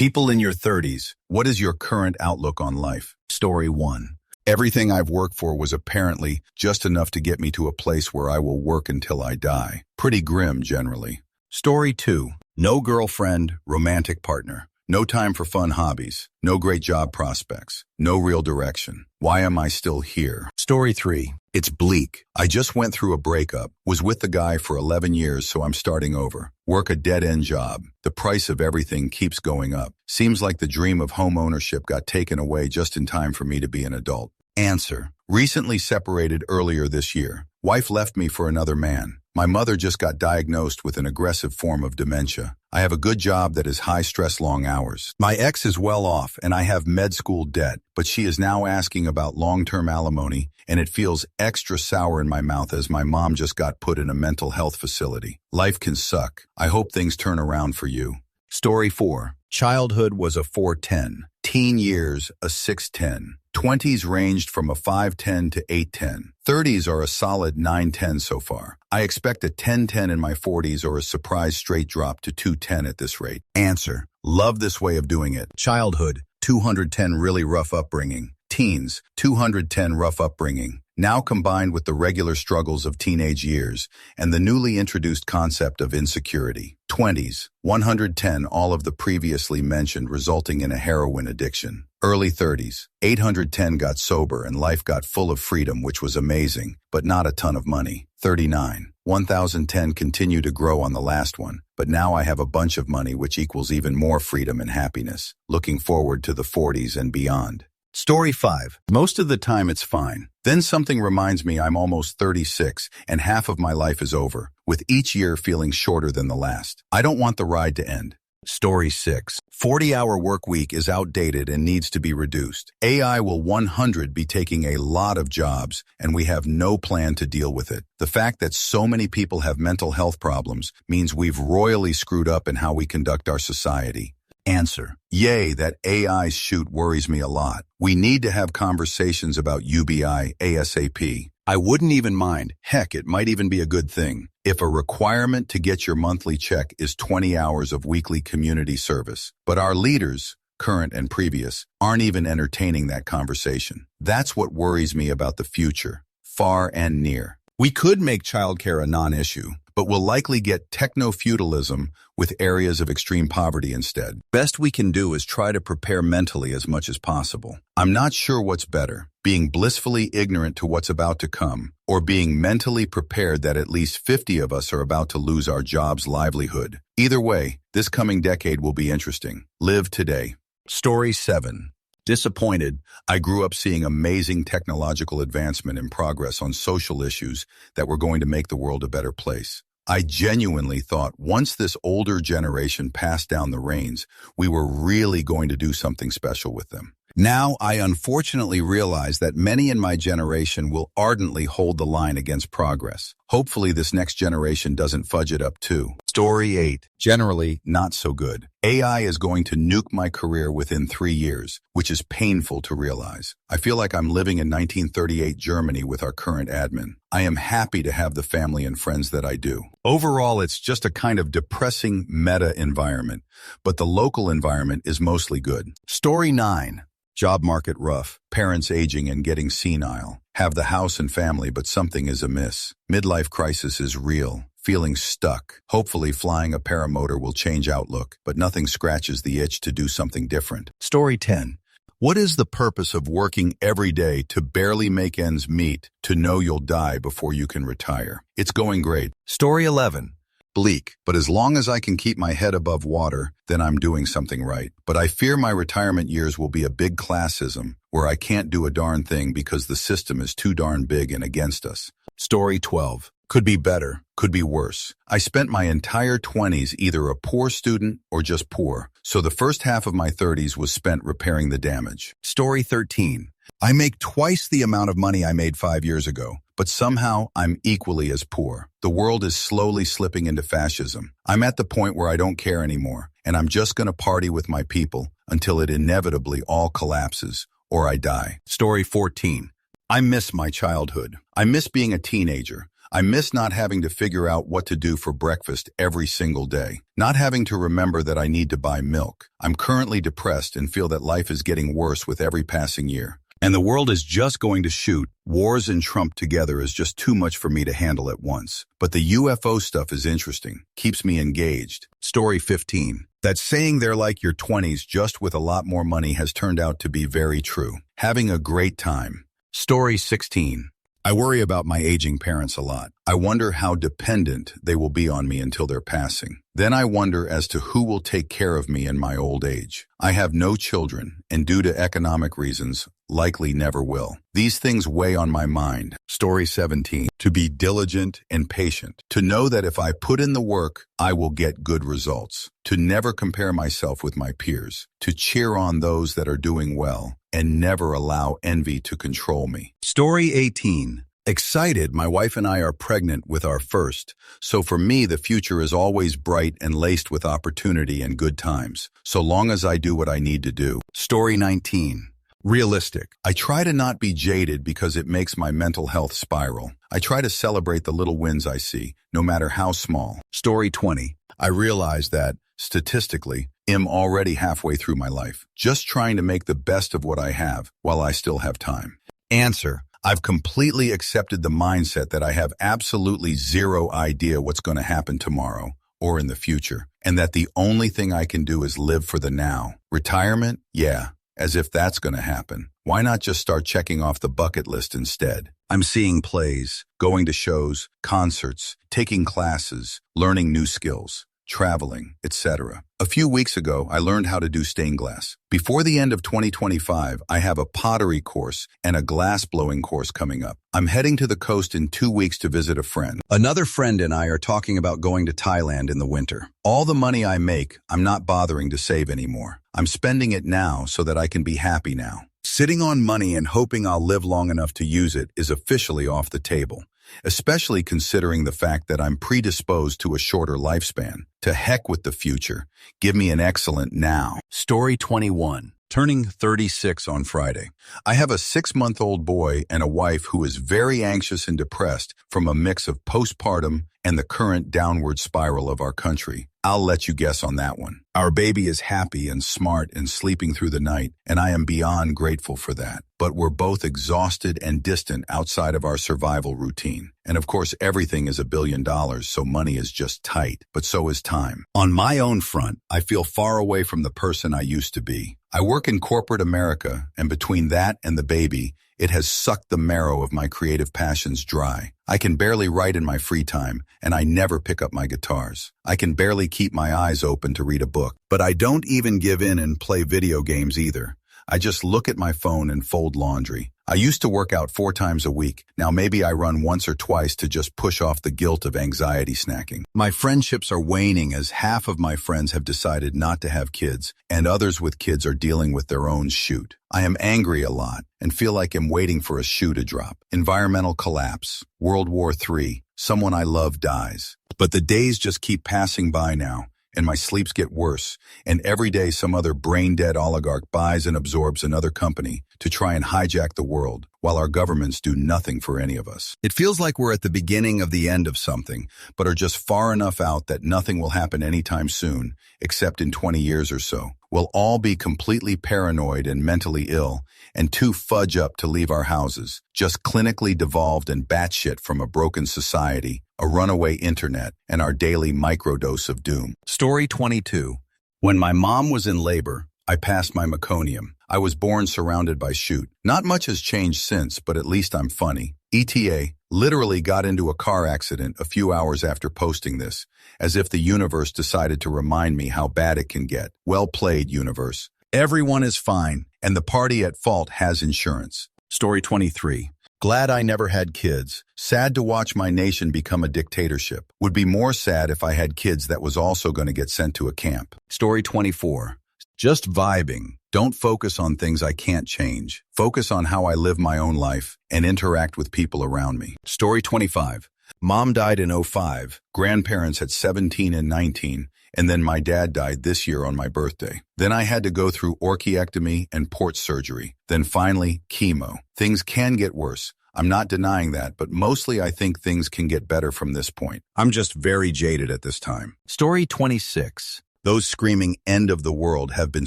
People in your 30s, what is your current outlook on life? Story 1. Everything I've worked for was apparently just enough to get me to a place where I will work until I die. Pretty grim, generally. Story 2. No girlfriend, romantic partner. No time for fun hobbies. No great job prospects. No real direction. Why am I still here? Story 3. It's bleak. I just went through a breakup. Was with the guy for 11 years, so I'm starting over. Work a dead-end job. The price of everything keeps going up. Seems like the dream of home ownership got taken away just in time for me to be an adult. Answer. Recently separated earlier this year. Wife left me for another man. My mother just got diagnosed with an aggressive form of dementia. I have a good job that is high-stress, long hours. My ex is well off, and I have med school debt, but she is now asking about long-term alimony, and it feels extra sour in my mouth as my mom just got put in a mental health facility. Life can suck. I hope things turn around for you. Story 4. Childhood was a 410. Teen years, a 610. 20s ranged from a 510 to 810. 30s are a solid 910 so far. I expect a 1010 in my 40s or a surprise straight drop to 210 at this rate. Answer. Love this way of doing it. Childhood, 210 really rough upbringing. Teens, 210 rough upbringing. Now combined with the regular struggles of teenage years and the newly introduced concept of insecurity. 20s, 110 all of the previously mentioned resulting in a heroin addiction. Early 30s, 810 got sober and life got full of freedom, which was amazing, but not a ton of money. 39, 1010 continue to grow on the last one, but now I have a bunch of money which equals even more freedom and happiness. Looking forward to the 40s and beyond. Story 5. Most of the time it's fine. Then something reminds me I'm almost 36 and half of my life is over, with each year feeling shorter than the last. I don't want the ride to end. Story 6. 40-hour work week is outdated and needs to be reduced. AI will 100 be taking a lot of jobs, and we have no plan to deal with it. The fact that so many people have mental health problems means we've royally screwed up in how we conduct our society. Answer. Yay, that AI shoot worries me a lot. We need to have conversations about UBI ASAP. I wouldn't even mind, heck, it might even be a good thing, if a requirement to get your monthly check is 20 hours of weekly community service. But our leaders, current and previous, aren't even entertaining that conversation. That's what worries me about the future, far and near. We could make childcare a non-issue, but we'll likely get techno-feudalism with areas of extreme poverty instead. Best we can do is try to prepare mentally as much as possible. I'm not sure what's better, being blissfully ignorant to what's about to come, or being mentally prepared that at least 50 of us are about to lose our job's livelihood. Either way, this coming decade will be interesting. Live today. Story 7. Disappointed, I grew up seeing amazing technological advancement and progress on social issues that were going to make the world a better place. I genuinely thought once this older generation passed down the reins, we were really going to do something special with them. Now, I unfortunately realize that many in my generation will ardently hold the line against progress. Hopefully, this next generation doesn't fudge it up too. Story 8. Generally, not so good. AI is going to nuke my career within 3 years, which is painful to realize. I feel like I'm living in 1938 Germany with our current admin. I am happy to have the family and friends that I do. Overall, it's just a kind of depressing meta environment, but the local environment is mostly good. Story 9. Job market rough, parents aging and getting senile. Have the house and family, but something is amiss. Midlife crisis is real. Feeling stuck. Hopefully flying a paramotor will change outlook, but nothing scratches the itch to do something different. Story 10. What is the purpose of working every day to barely make ends meet, to know you'll die before you can retire? It's going great. Story 11. Bleak, but as long as I can keep my head above water, then I'm doing something right. But I fear my retirement years will be a big classism, where I can't do a darn thing because the system is too darn big and against us. Story 12. Could be better, could be worse. I spent my entire 20s either a poor student or just poor, so the first half of my 30s was spent repairing the damage. Story 13. I make twice the amount of money I made 5 years ago, but somehow I'm equally as poor. The world is slowly slipping into fascism. I'm at the point where I don't care anymore, and I'm just going to party with my people until it inevitably all collapses, or I die. Story 14. I miss my childhood. I miss being a teenager. I miss not having to figure out what to do for breakfast every single day, not having to remember that I need to buy milk. I'm currently depressed and feel that life is getting worse with every passing year. And the world is just going to shoot. Wars and Trump together is just too much for me to handle at once. But the UFO stuff is interesting, keeps me engaged. Story 15. That saying they're like your 20s just with a lot more money has turned out to be very true. Having a great time. Story 16. I worry about my aging parents a lot. I wonder how dependent they will be on me until their passing. Then I wonder as to who will take care of me in my old age. I have no children, and due to economic reasons, likely never will. These things weigh on my mind. Story 17. To be diligent and patient. To know that if I put in the work, I will get good results. To never compare myself with my peers. To cheer on those that are doing well, and never allow envy to control me. Story 18. Excited, my wife and I are pregnant with our first, so for me the future is always bright and laced with opportunity and good times, so long as I do what I need to do. Story 19. Realistic. I try to not be jaded because it makes my mental health spiral. I try to celebrate the little wins I see, no matter how small. Story 20. I realize that, statistically, I'm already halfway through my life, just trying to make the best of what I have while I still have time. Answer. I've completely accepted the mindset that I have absolutely zero idea what's going to happen tomorrow or in the future, and that the only thing I can do is live for the now. Retirement? Yeah, as if that's going to happen. Why not just start checking off the bucket list instead? I'm seeing plays, going to shows, concerts, taking classes, learning new skills, traveling, etc. A few weeks ago, I learned how to do stained glass. Before the end of 2025, I have a pottery course and a glass blowing course coming up. I'm heading to the coast in 2 weeks to visit a friend. Another friend and I are talking about going to Thailand in the winter. All the money I make, I'm not bothering to save anymore. I'm spending it now so that I can be happy now. Sitting on money and hoping I'll live long enough to use it is officially off the table, especially considering the fact that I'm predisposed to a shorter lifespan. To heck with the future. Give me an excellent now. Story 21. Turning 36 on Friday. I have a 6-month-old boy and a wife who is very anxious and depressed from a mix of postpartum and the current downward spiral of our country. I'll let you guess on that one. Our baby is happy and smart and sleeping through the night, and I am beyond grateful for that. But we're both exhausted and distant outside of our survival routine. And of course, everything is $1 billion, so money is just tight, but so is time. On my own front, I feel far away from the person I used to be. I work in corporate America, and between that and the baby, it has sucked the marrow of my creative passions dry. I can barely write in my free time, and I never pick up my guitars. I can barely keep my eyes open to read a book, but I don't even give in and play video games either. I just look at my phone and fold laundry. I used to work out 4 times a week. Now maybe I run once or twice to just push off the guilt of anxiety snacking. My friendships are waning as half of my friends have decided not to have kids, and others with kids are dealing with their own shoot. I am angry a lot and feel like I'm waiting for a shoe to drop. Environmental collapse, World War III, someone I love dies. But the days just keep passing by now, and my sleeps get worse, and every day some other brain-dead oligarch buys and absorbs another company to try and hijack the world, while our governments do nothing for any of us. It feels like we're at the beginning of the end of something, but are just far enough out that nothing will happen anytime soon, except in 20 years or so. We'll all be completely paranoid and mentally ill, and too fudge up to leave our houses, just clinically devolved and batshit from a broken society, a runaway internet, and our daily microdose of doom. Story 22. When my mom was in labor, I passed my meconium. I was born surrounded by shoot. Not much has changed since, but at least I'm funny. ETA, literally got into a car accident a few hours after posting this, as if the universe decided to remind me how bad it can get. Well played, universe. Everyone is fine, and the party at fault has insurance. Story 23. Glad I never had kids. Sad to watch my nation become a dictatorship. Would be more sad if I had kids that was also going to get sent to a camp. Story 24. Just vibing. Don't focus on things I can't change. Focus on how I live my own life and interact with people around me. Story 25. Mom died in '05. Grandparents at 17 and 19. And then my dad died this year on my birthday. Then I had to go through orchiectomy and port surgery. Then finally, chemo. Things can get worse. I'm not denying that, but mostly I think things can get better from this point. I'm just very jaded at this time. Story 26. Those screaming end of the world have been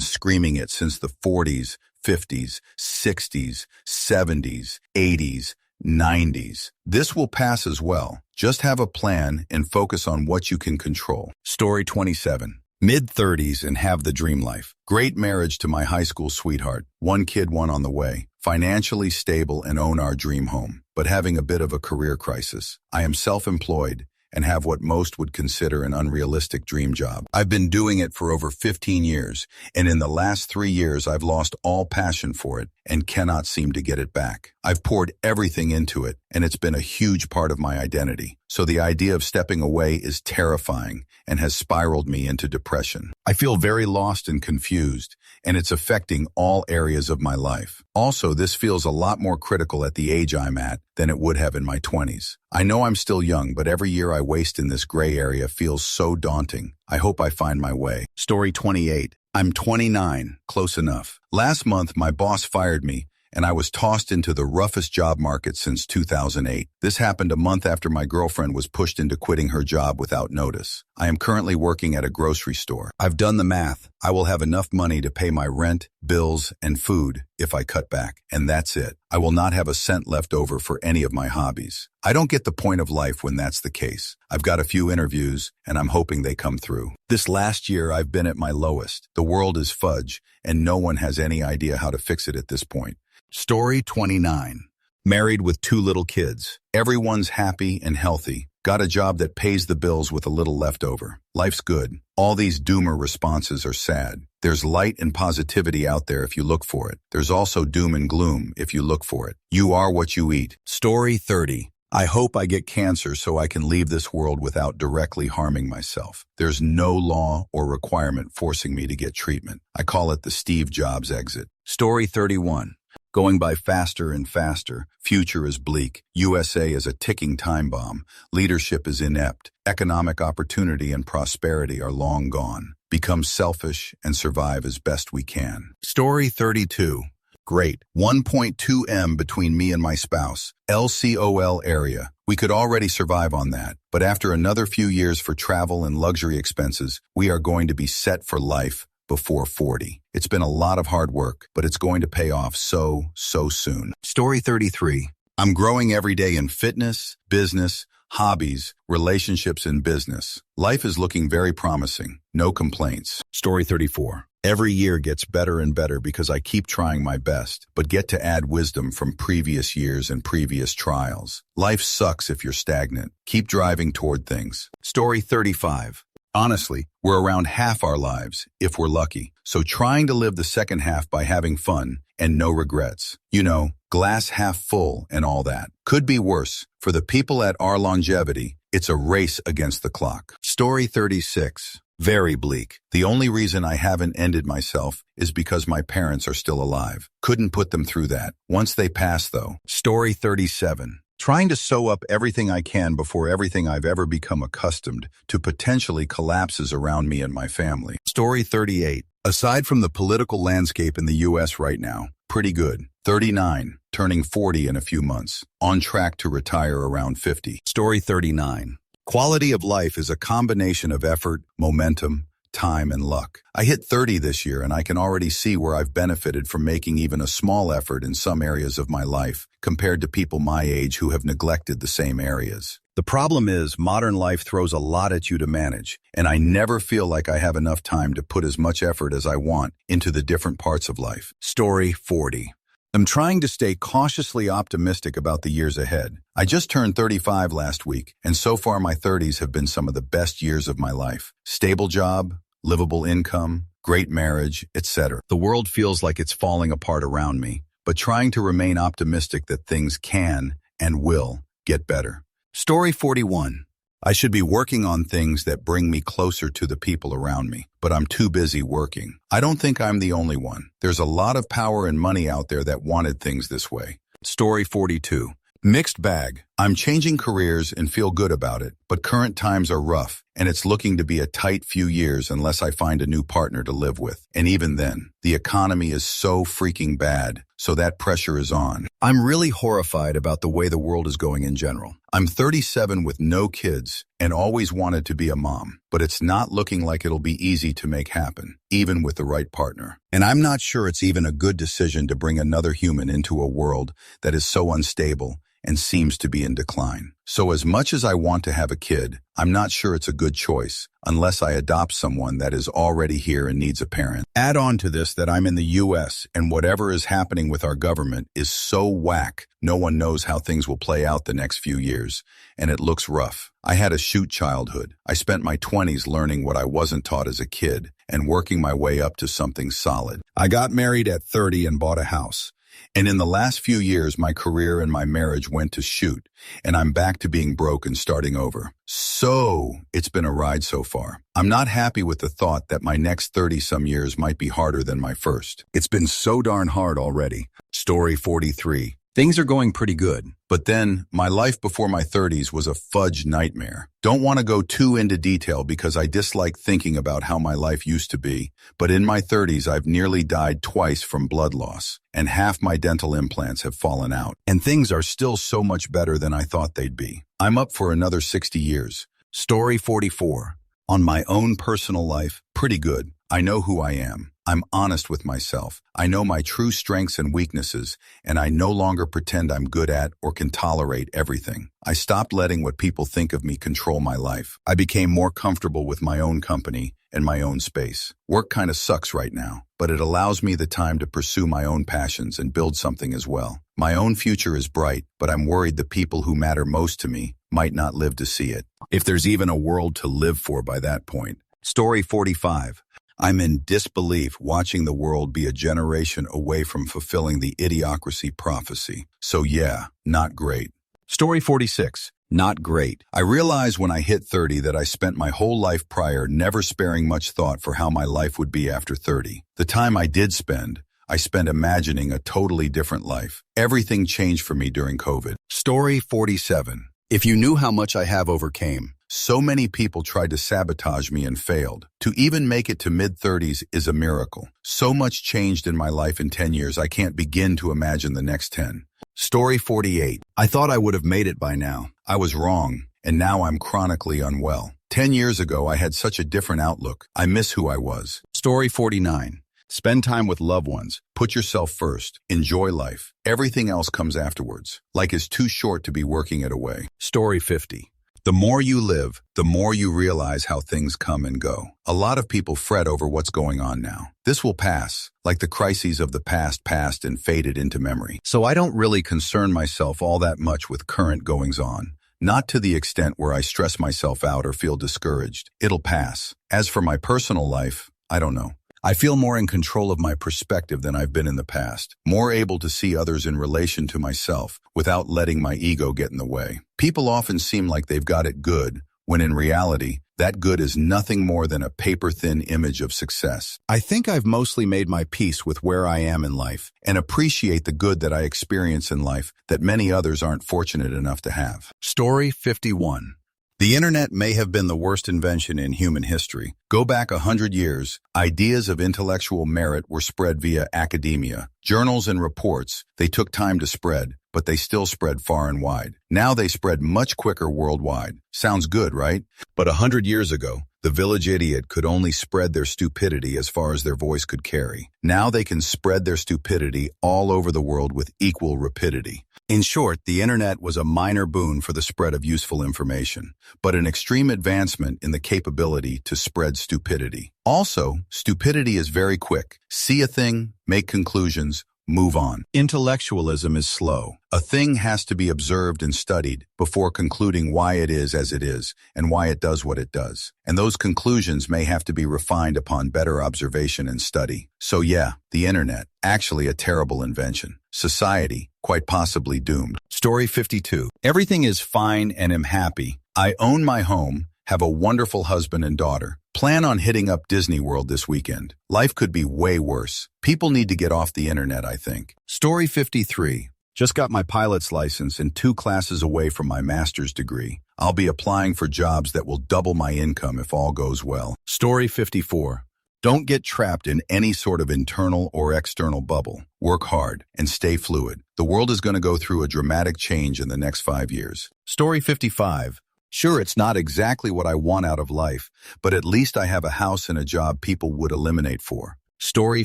screaming it since the 40s, 50s, 60s, 70s, 80s, 90s. This will pass as well. Just have a plan and focus on what you can control. Story 27. Mid-30s and have the dream life. Great marriage to my high school sweetheart. One kid, one on the way. Financially stable and own our dream home, but having a bit of a career crisis. I am self-employed and have what most would consider an unrealistic dream job. I've been doing it for over 15 years, and in the last 3 years I've lost all passion for it and cannot seem to get it back. I've poured everything into it, and it's been a huge part of my identity. So the idea of stepping away is terrifying and has spiraled me into depression. I feel very lost and confused, and it's affecting all areas of my life. Also, this feels a lot more critical at the age I'm at than it would have in my 20s. I know I'm still young, but every year I waste in this gray area feels so daunting. I hope I find my way. Story 28. I'm 29, close enough. Last month, my boss fired me, and I was tossed into the roughest job market since 2008. This happened a month after my girlfriend was pushed into quitting her job without notice. I am currently working at a grocery store. I've done the math. I will have enough money to pay my rent, bills, and food if I cut back, and that's it. I will not have a cent left over for any of my hobbies. I don't get the point of life when that's the case. I've got a few interviews, and I'm hoping they come through. This last year, I've been at my lowest. The world is fudge, and no one has any idea how to fix it at this point. Story 29. Married with 2 little kids. Everyone's happy and healthy. Got a job that pays the bills with a little left over. Life's good. All these doomer responses are sad. There's light and positivity out there if you look for it. There's also doom and gloom if you look for it. You are what you eat. Story 30. I hope I get cancer so I can leave this world without directly harming myself. There's no law or requirement forcing me to get treatment. I call it the Steve Jobs exit. Story 31. Going by faster and faster. Future is bleak. USA is a ticking time bomb. Leadership is inept. Economic opportunity and prosperity are long gone. Become selfish and survive as best we can. Story 32. Great. 1.2 M between me and my spouse. LCOL area. We could already survive on that. But after another few years for travel and luxury expenses, we are going to be set for life before 40. It's been a lot of hard work, but it's going to pay off so soon. Story 33. I'm growing every day in fitness, business, hobbies, relationships, and business. Life is looking very promising. No complaints. Story 34. Every year gets better and better because I keep trying my best, but get to add wisdom from previous years and previous trials. Life sucks if you're stagnant. Keep driving toward things. Story 35. Honestly, we're around half our lives, if we're lucky. So trying to live the second half by having fun and no regrets. You know, glass half full and all that. Could be worse. For the people at our longevity, it's a race against the clock. Story 36. Very bleak. The only reason I haven't ended myself is because my parents are still alive. Couldn't put them through that. Once they pass, though. Story 37. Trying to sew up everything I can before everything I've ever become accustomed to potentially collapses around me and my family. Story 38. Aside from the political landscape in the U.S. right now, pretty good. 39, turning 40 in a few months. On track to retire around 50. Story 39. Quality of life is a combination of effort, momentum, time, and luck. I hit 30 this year, and I can already see where I've benefited from making even a small effort in some areas of my life compared to people my age who have neglected the same areas. The problem is modern life throws a lot at you to manage, and I never feel like I have enough time to put as much effort as I want into the different parts of life. Story 40. I'm trying to stay cautiously optimistic about the years ahead. I just turned 35 last week, and so far my 30s have been some of the best years of my life. Stable job, livable income, great marriage, etc. The world feels like it's falling apart around me, but trying to remain optimistic that things can and will get better. Story 41. I should be working on things that bring me closer to the people around me, but I'm too busy working. I don't think I'm the only one. There's a lot of power and money out there that wanted things this way. Story 42. Mixed bag. I'm changing careers and feel good about it, but current times are rough, and it's looking to be a tight few years unless I find a new partner to live with. And even then, the economy is so freaking bad, so that pressure is on. I'm really horrified about the way the world is going in general. I'm 37 with no kids and always wanted to be a mom, but it's not looking like it'll be easy to make happen, even with the right partner. And I'm not sure it's even a good decision to bring another human into a world that is so unstable and seems to be in decline. So as much as I want to have a kid, I'm not sure it's a good choice unless I adopt someone that is already here and needs a parent. Add on to this that I'm in the US and whatever is happening with our government is so whack, no one knows how things will play out the next few years, and it looks rough. I had a shoot childhood. I spent my 20s learning what I wasn't taught as a kid and working my way up to something solid. I got married at 30 and bought a house. And in the last few years, my career and my marriage went to shoot, and I'm back to being broke and starting over. So, it's been a ride so far. I'm not happy with the thought that my next 30-some years might be harder than my first. It's been so darn hard already. Story 43. Things are going pretty good. But then, my life before my 30s was a fudge nightmare. Don't want to go too into detail because I dislike thinking about how my life used to be, but in my 30s I've nearly died twice from blood loss, and half my dental implants have fallen out. And things are still so much better than I thought they'd be. I'm up for another 60 years. Story 44. On my own personal life, pretty good. I know who I am. I'm honest with myself. I know my true strengths and weaknesses, and I no longer pretend I'm good at or can tolerate everything. I stopped letting what people think of me control my life. I became more comfortable with my own company and my own space. Work kind of sucks right now, but it allows me the time to pursue my own passions and build something as well. My own future is bright, but I'm worried the people who matter most to me might not live to see it. If there's even a world to live for by that point. Story 45. I'm in disbelief watching the world be a generation away from fulfilling the idiocracy prophecy. So yeah, not great. Story 46. Not great. I realized when I hit 30 that I spent my whole life prior never sparing much thought for how my life would be after 30. The time I did spend, I spent imagining a totally different life. Everything changed for me during COVID. Story 47. If you knew how much I have overcame. So many people tried to sabotage me and failed. To even make it to mid-30s is a miracle. So much changed in my life in 10 years, I can't begin to imagine the next 10. Story 48. I thought I would have made it by now. I was wrong, and now I'm chronically unwell. 10 years ago, I had such a different outlook. I miss who I was. Story 49. Spend time with loved ones. Put yourself first. Enjoy life. Everything else comes afterwards. Life is too short to be working it away. Story 50. The more you live, the more you realize how things come and go. A lot of people fret over what's going on now. This will pass, like the crises of the past passed and faded into memory. So I don't really concern myself all that much with current goings-on. Not to the extent where I stress myself out or feel discouraged. It'll pass. As for my personal life, I don't know. I feel more in control of my perspective than I've been in the past, more able to see others in relation to myself without letting my ego get in the way. People often seem like they've got it good, when in reality, that good is nothing more than a paper-thin image of success. I think I've mostly made my peace with where I am in life and appreciate the good that I experience in life that many others aren't fortunate enough to have. Story 51. The internet may have been the worst invention in human history. Go back 100 years, ideas of intellectual merit were spread via academia. Journals and reports, they took time to spread, but they still spread far and wide. Now they spread much quicker worldwide. Sounds good, right? But 100 years ago, the village idiot could only spread their stupidity as far as their voice could carry. Now they can spread their stupidity all over the world with equal rapidity. In short, the internet was a minor boon for the spread of useful information, but an extreme advancement in the capability to spread stupidity. Also, stupidity is very quick. See a thing, make conclusions, move on. Intellectualism is slow. A thing has to be observed and studied before concluding why it is as it is and why it does what it does. And those conclusions may have to be refined upon better observation and study. So yeah, the internet, actually a terrible invention. Society, quite possibly doomed. Story 52. Everything is fine and am happy. I own my home, have a wonderful husband and daughter. Plan on hitting up Disney World this weekend. Life could be way worse. People need to get off the internet, I think. Story 53. Just got my pilot's license and 2 classes away from my master's degree. I'll be applying for jobs that will double my income if all goes well. Story 54. Don't get trapped in any sort of internal or external bubble. Work hard and stay fluid. The world is going to go through a dramatic change in the next 5 years. Story 55. Sure, it's not exactly what I want out of life, but at least I have a house and a job people would eliminate for. Story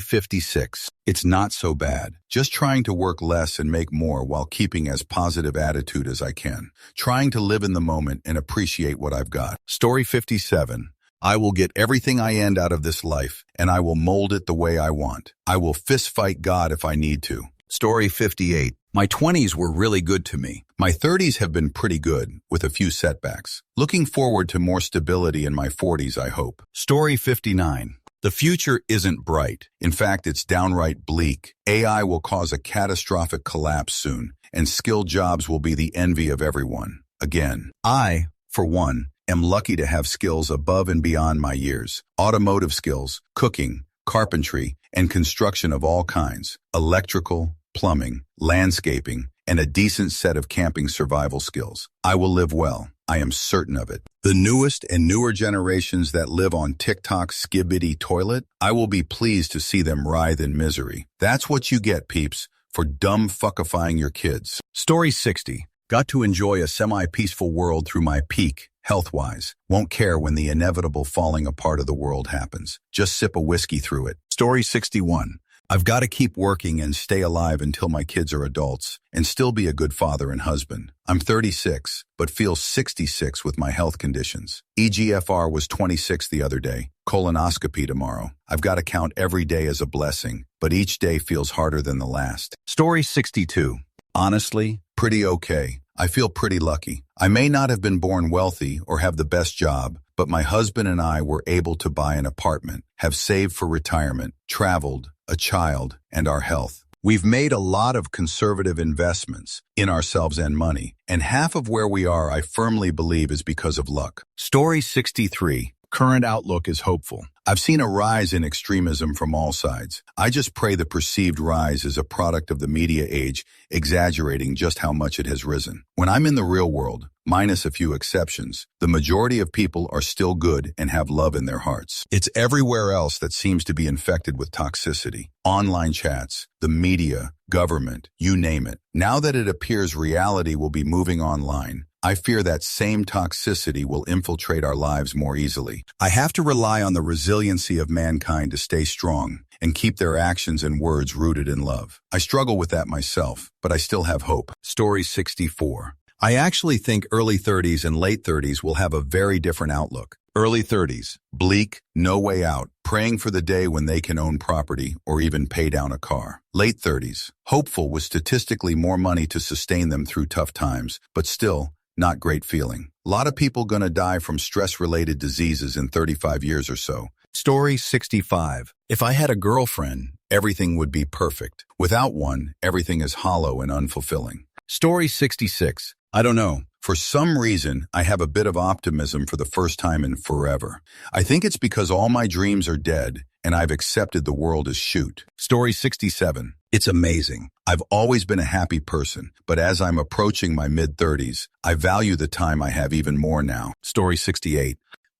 56. It's not so bad. Just trying to work less and make more while keeping as positive attitude as I can. Trying to live in the moment and appreciate what I've got. Story 57. I will get everything I end out of this life, and I will mold it the way I want. I will fist fight God if I need to. Story 58. My 20s were really good to me. My 30s have been pretty good, with a few setbacks. Looking forward to more stability in my 40s, I hope. Story 59. The future isn't bright. In fact, it's downright bleak. AI will cause a catastrophic collapse soon, and skilled jobs will be the envy of everyone. Again, I, for one, am lucky to have skills above and beyond my years. Automotive skills, cooking, carpentry, and construction of all kinds. Electrical, plumbing, landscaping, and a decent set of camping survival skills. I will live well. I am certain of it. The newest and newer generations that live on TikTok's skibbity toilet, I will be pleased to see them writhe in misery. That's what you get, peeps, for dumb fuckifying your kids. Story 60. Got to enjoy a semi-peaceful world through my peak, health-wise. Won't care when the inevitable falling apart of the world happens. Just sip a whiskey through it. Story 61. I've got to keep working and stay alive until my kids are adults and still be a good father and husband. I'm 36, but feel 66 with my health conditions. EGFR was 26 the other day. Colonoscopy tomorrow. I've got to count every day as a blessing, but each day feels harder than the last. Story 62. Honestly, pretty okay. I feel pretty lucky. I may not have been born wealthy or have the best job, but my husband and I were able to buy an apartment, have saved for retirement, traveled, a child, and our health. We've made a lot of conservative investments in ourselves and money, and half of where we are, I firmly believe, is because of luck. Story 63. Current outlook is hopeful. I've seen a rise in extremism from all sides. I just pray the perceived rise is a product of the media age, exaggerating just how much it has risen. When I'm in the real world, minus a few exceptions, the majority of people are still good and have love in their hearts. It's everywhere else that seems to be infected with toxicity. Online chats, the media, government, you name it. Now that it appears reality will be moving online, I fear that same toxicity will infiltrate our lives more easily. I have to rely on the resiliency of mankind to stay strong and keep their actions and words rooted in love. I struggle with that myself, but I still have hope. Story 64. I actually think early 30s and late 30s will have a very different outlook. Early 30s, bleak, no way out, praying for the day when they can own property or even pay down a car. Late 30s, hopeful with statistically more money to sustain them through tough times, but still, not great feeling. A lot of people gonna die from stress-related diseases in 35 years or so. Story 65. If I had a girlfriend, everything would be perfect. Without one, everything is hollow and unfulfilling. Story 66. I don't know. For some reason, I have a bit of optimism for the first time in forever. I think it's because all my dreams are dead and I've accepted the world as shoot. Story 67. It's amazing. I've always been a happy person, but as I'm approaching my mid-30s, I value the time I have even more now. Story 68.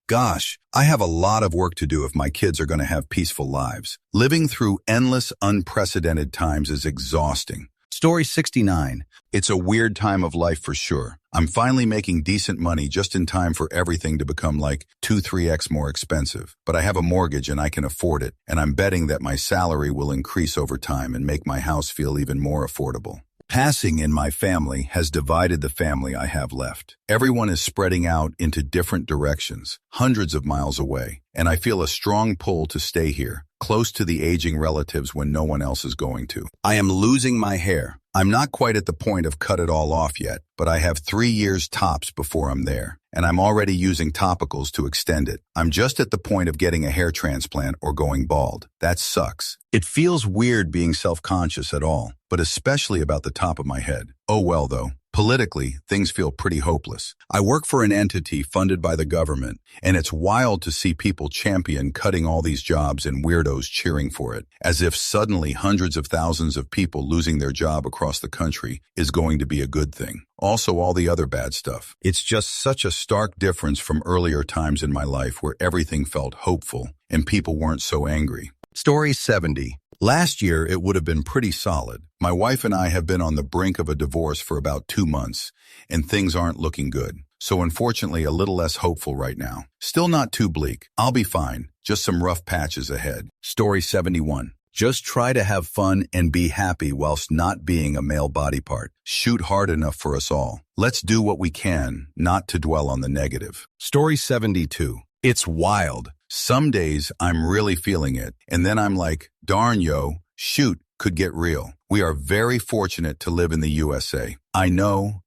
Gosh, I have a lot of work to do if my kids are going to have peaceful lives. Living through endless, unprecedented times is exhausting. Story 69. It's a weird time of life for sure. I'm finally making decent money just in time for everything to become like 2-3x more expensive. But I have a mortgage and I can afford it, and I'm betting that my salary will increase over time and make my house feel even more affordable. Passing in my family has divided the family I have left. Everyone is spreading out into different directions, hundreds of miles away, and I feel a strong pull to stay here, close to the aging relatives when no one else is going to. I am losing my hair. I'm not quite at the point of cut it all off yet, but I have 3 years tops before I'm there, and I'm already using topicals to extend it. I'm just at the point of getting a hair transplant or going bald. That sucks. It feels weird being self-conscious at all, but especially about the top of my head. Oh well though. Politically, things feel pretty hopeless. I work for an entity funded by the government, and it's wild to see people champion cutting all these jobs and weirdos cheering for it, as if suddenly hundreds of thousands of people losing their job across the country is going to be a good thing. Also, all the other bad stuff. It's just such a stark difference from earlier times in my life where everything felt hopeful and people weren't so angry. Story 70. Last year, it would have been pretty solid. My wife and I have been on the brink of a divorce for about 2 months, and things aren't looking good. So unfortunately, a little less hopeful right now. Still not too bleak. I'll be fine. Just some rough patches ahead. Story 71. Just try to have fun and be happy whilst not being a male body part. Shoot hard enough for us all. Let's do what we can, not to dwell on the negative. Story 72. It's wild. Some days I'm really feeling it, and then I'm like, darn yo, shoot, could get real. We are very fortunate to live in the USA. I know,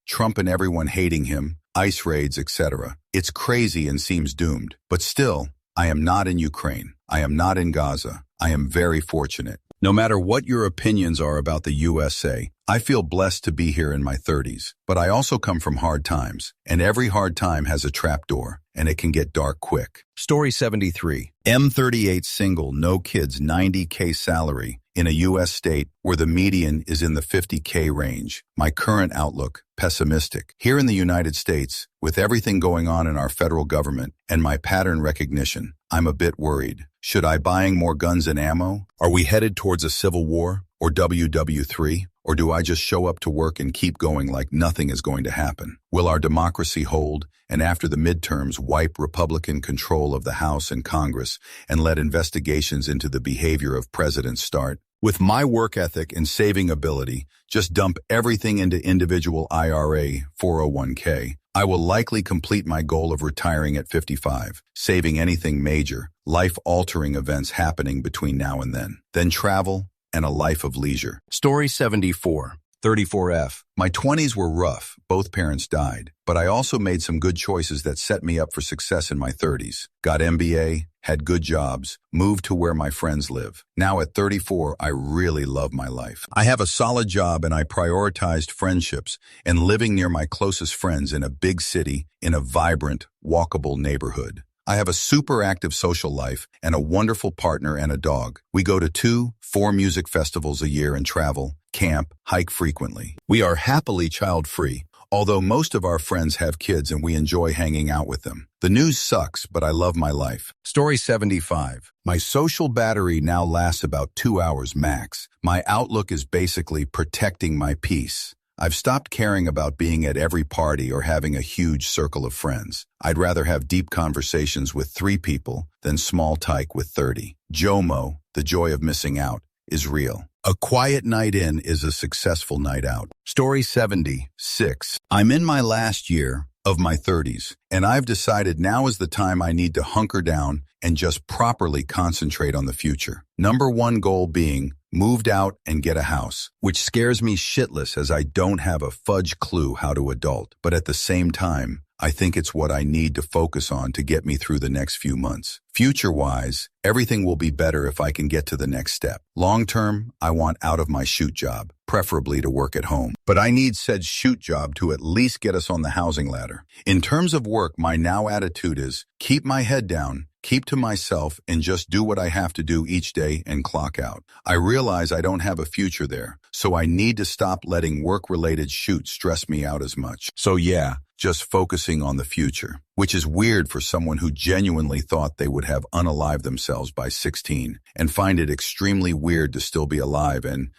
Trump and everyone hating him, ICE raids, etc. It's crazy and seems doomed. But still, I am not in Ukraine. I am not in Gaza. I am very fortunate. No matter what your opinions are about the USA, I feel blessed to be here in my 30s. But I also come from hard times, and every hard time has a trapdoor, and it can get dark quick. Story 73. M38 single, no kids, 90K salary in a U.S. state where the median is in the 50K range. My current outlook, pessimistic. Here in the United States, with everything going on in our federal government and my pattern recognition, I'm a bit worried. Should I buying more guns and ammo? Are we headed towards a civil war or WW3? Or do I just show up to work and keep going like nothing is going to happen? Will our democracy hold and after the midterms wipe Republican control of the House and Congress and let investigations into the behavior of presidents start? With my work ethic and saving ability, just dump everything into individual IRA, 401k. I will likely complete my goal of retiring at 55, saving anything major, life-altering events happening between now and then. Then travel and a life of leisure. Story 74. 34F. My 20s were rough. Both parents died. But I also made some good choices that set me up for success in my 30s. Got MBA, had good jobs, moved to where my friends live. Now at 34, I really love my life. I have a solid job and I prioritized friendships and living near my closest friends in a big city in a vibrant, walkable neighborhood. I have a super active social life and a wonderful partner and a dog. We go to 2-4 music festivals a year and travel, camp, hike frequently. We are happily child-free, although most of our friends have kids and we enjoy hanging out with them. The news sucks, but I love my life. Story 75. My social battery now lasts about 2 hours max. My outlook is basically protecting my peace. I've stopped caring about being at every party or having a huge circle of friends. I'd rather have deep conversations with 3 people than small talk with 30. JOMO, the joy of missing out, is real. A quiet night in is a successful night out. Story 76. I'm in my last year of my 30s, and I've decided now is the time I need to hunker down and just properly concentrate on the future. Number 1 goal being moved out and get a house, which scares me shitless as I don't have a fudge clue how to adult. But at the same time, I think it's what I need to focus on to get me through the next few months. Future-wise, everything will be better if I can get to the next step. Long-term, I want out of my shoot job, preferably to work at home. But I need said shoot job to at least get us on the housing ladder. In terms of work, my now attitude is keep my head down, keep to myself, and just do what I have to do each day and clock out. I realize I don't have a future there, so I need to stop letting work-related shoots stress me out as much. So yeah, just focusing on the future, which is weird for someone who genuinely thought they would have unalived themselves by 16 and find it extremely weird to still be alive and,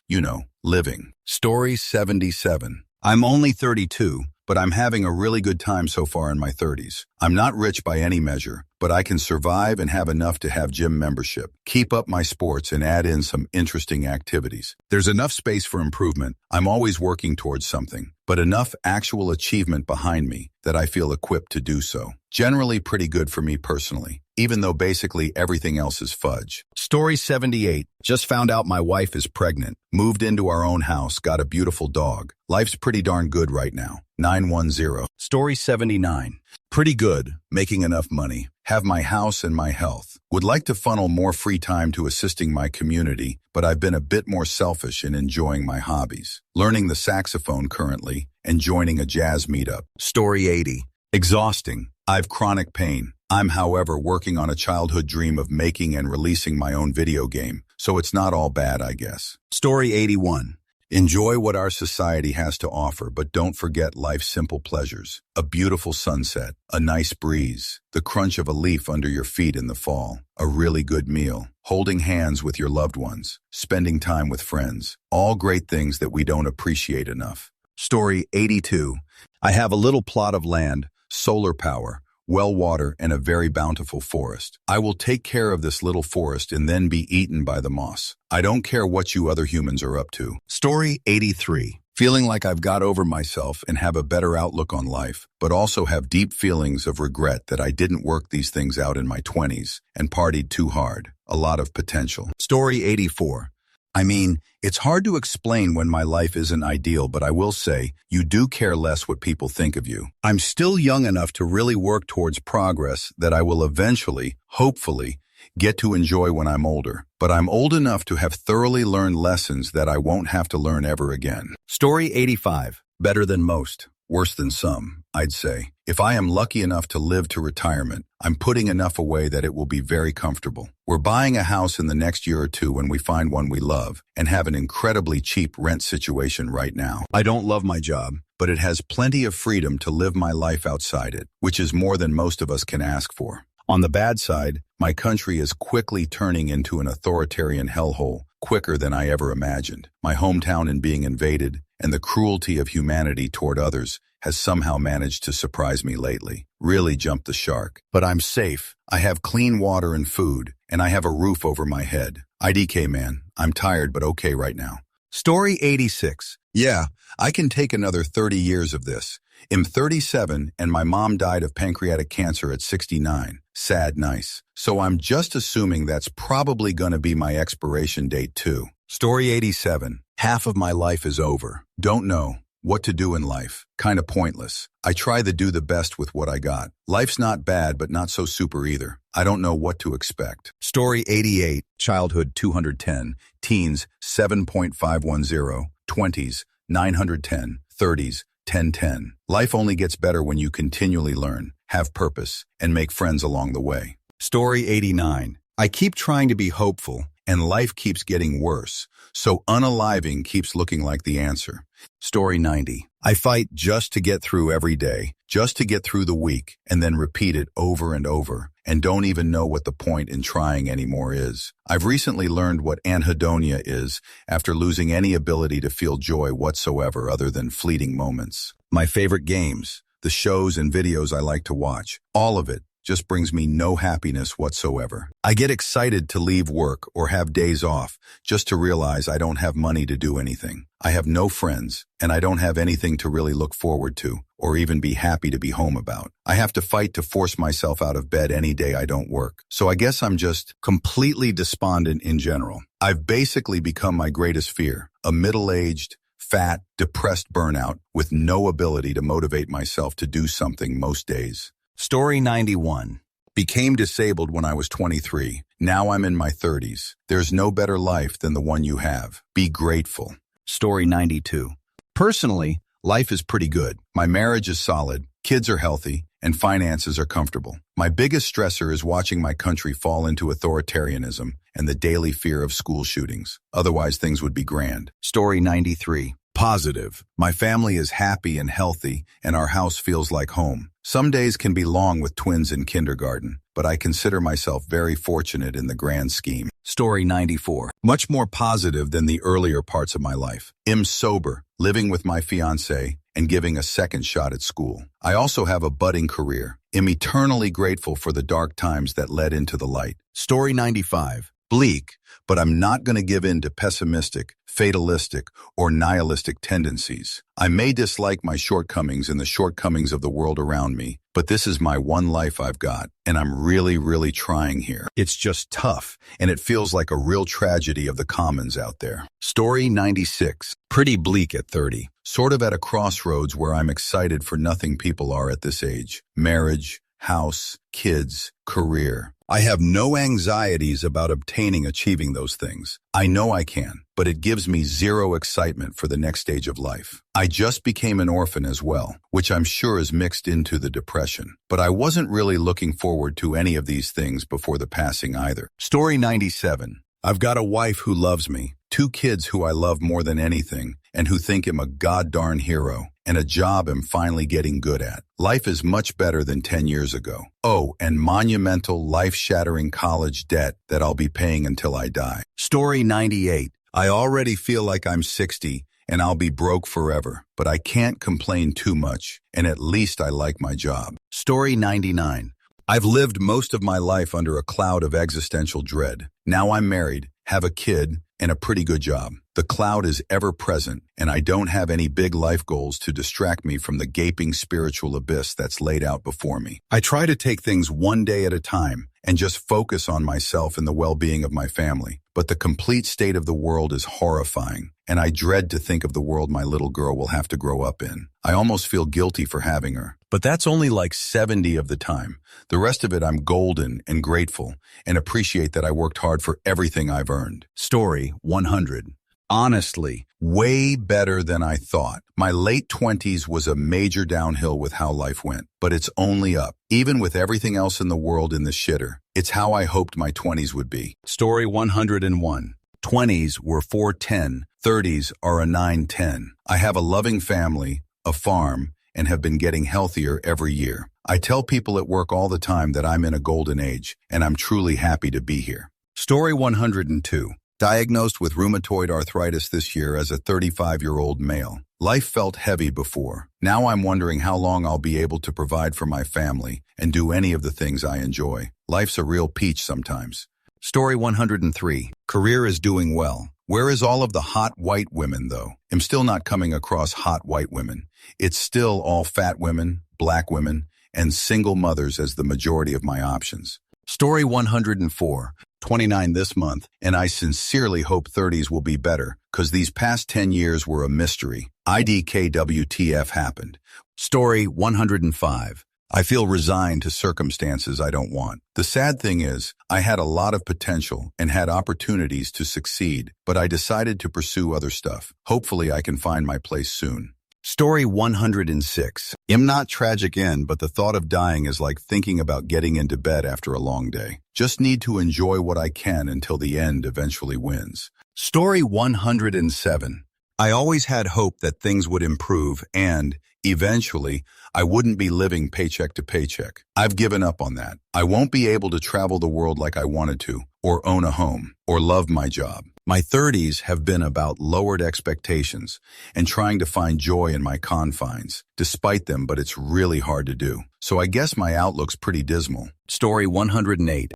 living. Story 77. I'm only 32, but I'm having a really good time so far in my 30s. I'm not rich by any measure, but I can survive and have enough to have gym membership, keep up my sports, and add in some interesting activities. There's enough space for improvement. I'm always working towards something, but enough actual achievement behind me that I feel equipped to do so. Generally pretty good for me personally, even though basically everything else is fudge. Story 78. Just found out my wife is pregnant. Moved into our own house, got a beautiful dog. Life's pretty darn good right now. 910. Story 79. Pretty good, making enough money. Have my house and my health. Would like to funnel more free time to assisting my community, but I've been a bit more selfish in enjoying my hobbies. Learning the saxophone currently and joining a jazz meetup. Story 80. Exhausting. I've chronic pain. I'm, however, working on a childhood dream of making and releasing my own video game, so it's not all bad, I guess. Story 81. Enjoy what our society has to offer, but don't forget life's simple pleasures. A beautiful sunset, a nice breeze, the crunch of a leaf under your feet in the fall, a really good meal, holding hands with your loved ones, spending time with friends, all great things that we don't appreciate enough. Story 82. I have a little plot of land, solar power, well water, and a very bountiful forest. I will take care of this little forest and then be eaten by the moss. I don't care what you other humans are up to. Story 83. Feeling like I've got over myself and have a better outlook on life, but also have deep feelings of regret that I didn't work these things out in my 20s and partied too hard. A lot of potential. Story 84. I mean, it's hard to explain when my life isn't ideal, but I will say, you do care less what people think of you. I'm still young enough to really work towards progress that I will eventually, hopefully, get to enjoy when I'm older. But I'm old enough to have thoroughly learned lessons that I won't have to learn ever again. Story 85. Better than most. Worse than some, I'd say. If I am lucky enough to live to retirement, I'm putting enough away that it will be very comfortable. We're buying a house in the next year or two when we find one we love and have an incredibly cheap rent situation right now. I don't love my job, but it has plenty of freedom to live my life outside it, which is more than most of us can ask for. On the bad side, my country is quickly turning into an authoritarian hellhole, quicker than I ever imagined. My hometown is being invaded, and the cruelty of humanity toward others has somehow managed to surprise me lately. Really jumped the shark. But I'm safe. I have clean water and food, and I have a roof over my head. IDK, man. I'm tired but okay right now. Story 86. Yeah, I can take another 30 years of this. I'm 37 and my mom died of pancreatic cancer at 69. Sad nice. So I'm just assuming that's probably gonna be my expiration date too. Story 87. Half of my life is over. Don't know what to do in life. Kinda pointless. I try to do the best with what I got. Life's not bad, but not so super either. I don't know what to expect. Story 88. Childhood 210. Teens 7.510. 20s 910. 30s 1010. Life only gets better when you continually learn, have purpose, and make friends along the way. Story 89. I keep trying to be hopeful, and life keeps getting worse, so unaliving keeps looking like the answer. Story 90. I fight just to get through every day, just to get through the week, and then repeat it over and over, and don't even know what the point in trying anymore is. I've recently learned what anhedonia is after losing any ability to feel joy whatsoever other than fleeting moments. My favorite games, the shows and videos I like to watch, all of it just brings me no happiness whatsoever. I get excited to leave work or have days off just to realize I don't have money to do anything. I have no friends, and I don't have anything to really look forward to or even be happy to be home about. I have to fight to force myself out of bed any day I don't work. So I guess I'm just completely despondent in general. I've basically become my greatest fear, a middle-aged, fat, depressed burnout with no ability to motivate myself to do something most days. Story 91. Became disabled when I was 23. Now I'm in my 30s. There's no better life than the one you have. Be grateful. Story 92. Personally, life is pretty good. My marriage is solid, kids are healthy, and finances are comfortable. My biggest stressor is watching my country fall into authoritarianism and the daily fear of school shootings. Otherwise, things would be grand. Story 93. Positive. My family is happy and healthy, and our house feels like home. Some days can be long with twins in kindergarten, but I consider myself very fortunate in the grand scheme. Story 94. Much more positive than the earlier parts of my life. I'm sober, living with my fiancé, and giving a second shot at school. I also have a budding career. I'm eternally grateful for the dark times that led into the light. Story 95. Bleak, but I'm not going to give in to pessimistic, fatalistic, or nihilistic tendencies. I may dislike my shortcomings and the shortcomings of the world around me, but this is my one life I've got, and I'm really, really trying here. It's just tough, and it feels like a real tragedy of the commons out there. Story 96. Pretty bleak at 30. Sort of at a crossroads where I'm excited for nothing people are at this age. Marriage, house, kids, career. I have no anxieties about achieving those things. I know I can, but it gives me zero excitement for the next stage of life. I just became an orphan as well, which I'm sure is mixed into the depression. But I wasn't really looking forward to any of these things before the passing either. Story 97. I've got a wife who loves me, 2 kids who I love more than anything and who think I'm a god-darn hero, and a job I'm finally getting good at. Life is much better than 10 years ago. Oh, and monumental, life-shattering college debt that I'll be paying until I die. Story 98. I already feel like I'm 60 and I'll be broke forever, but I can't complain too much, and at least I like my job. Story 99. I've lived most of my life under a cloud of existential dread. Now I'm married, have a kid, and a pretty good job. The cloud is ever present, and I don't have any big life goals to distract me from the gaping spiritual abyss that's laid out before me. I try to take things one day at a time and just focus on myself and the well-being of my family. But the complete state of the world is horrifying, and I dread to think of the world my little girl will have to grow up in. I almost feel guilty for having her, but that's only like 70 of the time. The rest of it I'm golden and grateful and appreciate that I worked hard for everything I've earned. Story 100. Honestly, way better than I thought. My late 20s was a major downhill with how life went, but it's only up. Even with everything else in the world in the shitter, it's how I hoped my 20s would be. Story 101. 20s were 410, 30s are a 910. I have a loving family, a farm, and have been getting healthier every year. I tell people at work all the time that I'm in a golden age, and I'm truly happy to be here. Story 102. Diagnosed with rheumatoid arthritis this year as a 35-year-old male. Life felt heavy before. Now I'm wondering how long I'll be able to provide for my family and do any of the things I enjoy. Life's a real peach sometimes. Story 103. Career is doing well. Where is all of the hot white women, though? I'm still not coming across hot white women. It's still all fat women, black women, and single mothers as the majority of my options. Story 104. 29 this month, and I sincerely hope 30s will be better, because these past 10 years were a mystery. IDKWTF happened. Story 105. I feel resigned to circumstances I don't want. The sad thing is, I had a lot of potential and had opportunities to succeed, but I decided to pursue other stuff. Hopefully I can find my place soon. Story 106. I'm not tragic end, but the thought of dying is like thinking about getting into bed after a long day. Just need to enjoy what I can until the end eventually wins. Story 107. I always had hope that things would improve and, eventually, I wouldn't be living paycheck to paycheck. I've given up on that. I won't be able to travel the world like I wanted to, or own a home, or love my job. My 30s have been about lowered expectations and trying to find joy in my confines, despite them, but it's really hard to do. So I guess my outlook's pretty dismal. Story 108.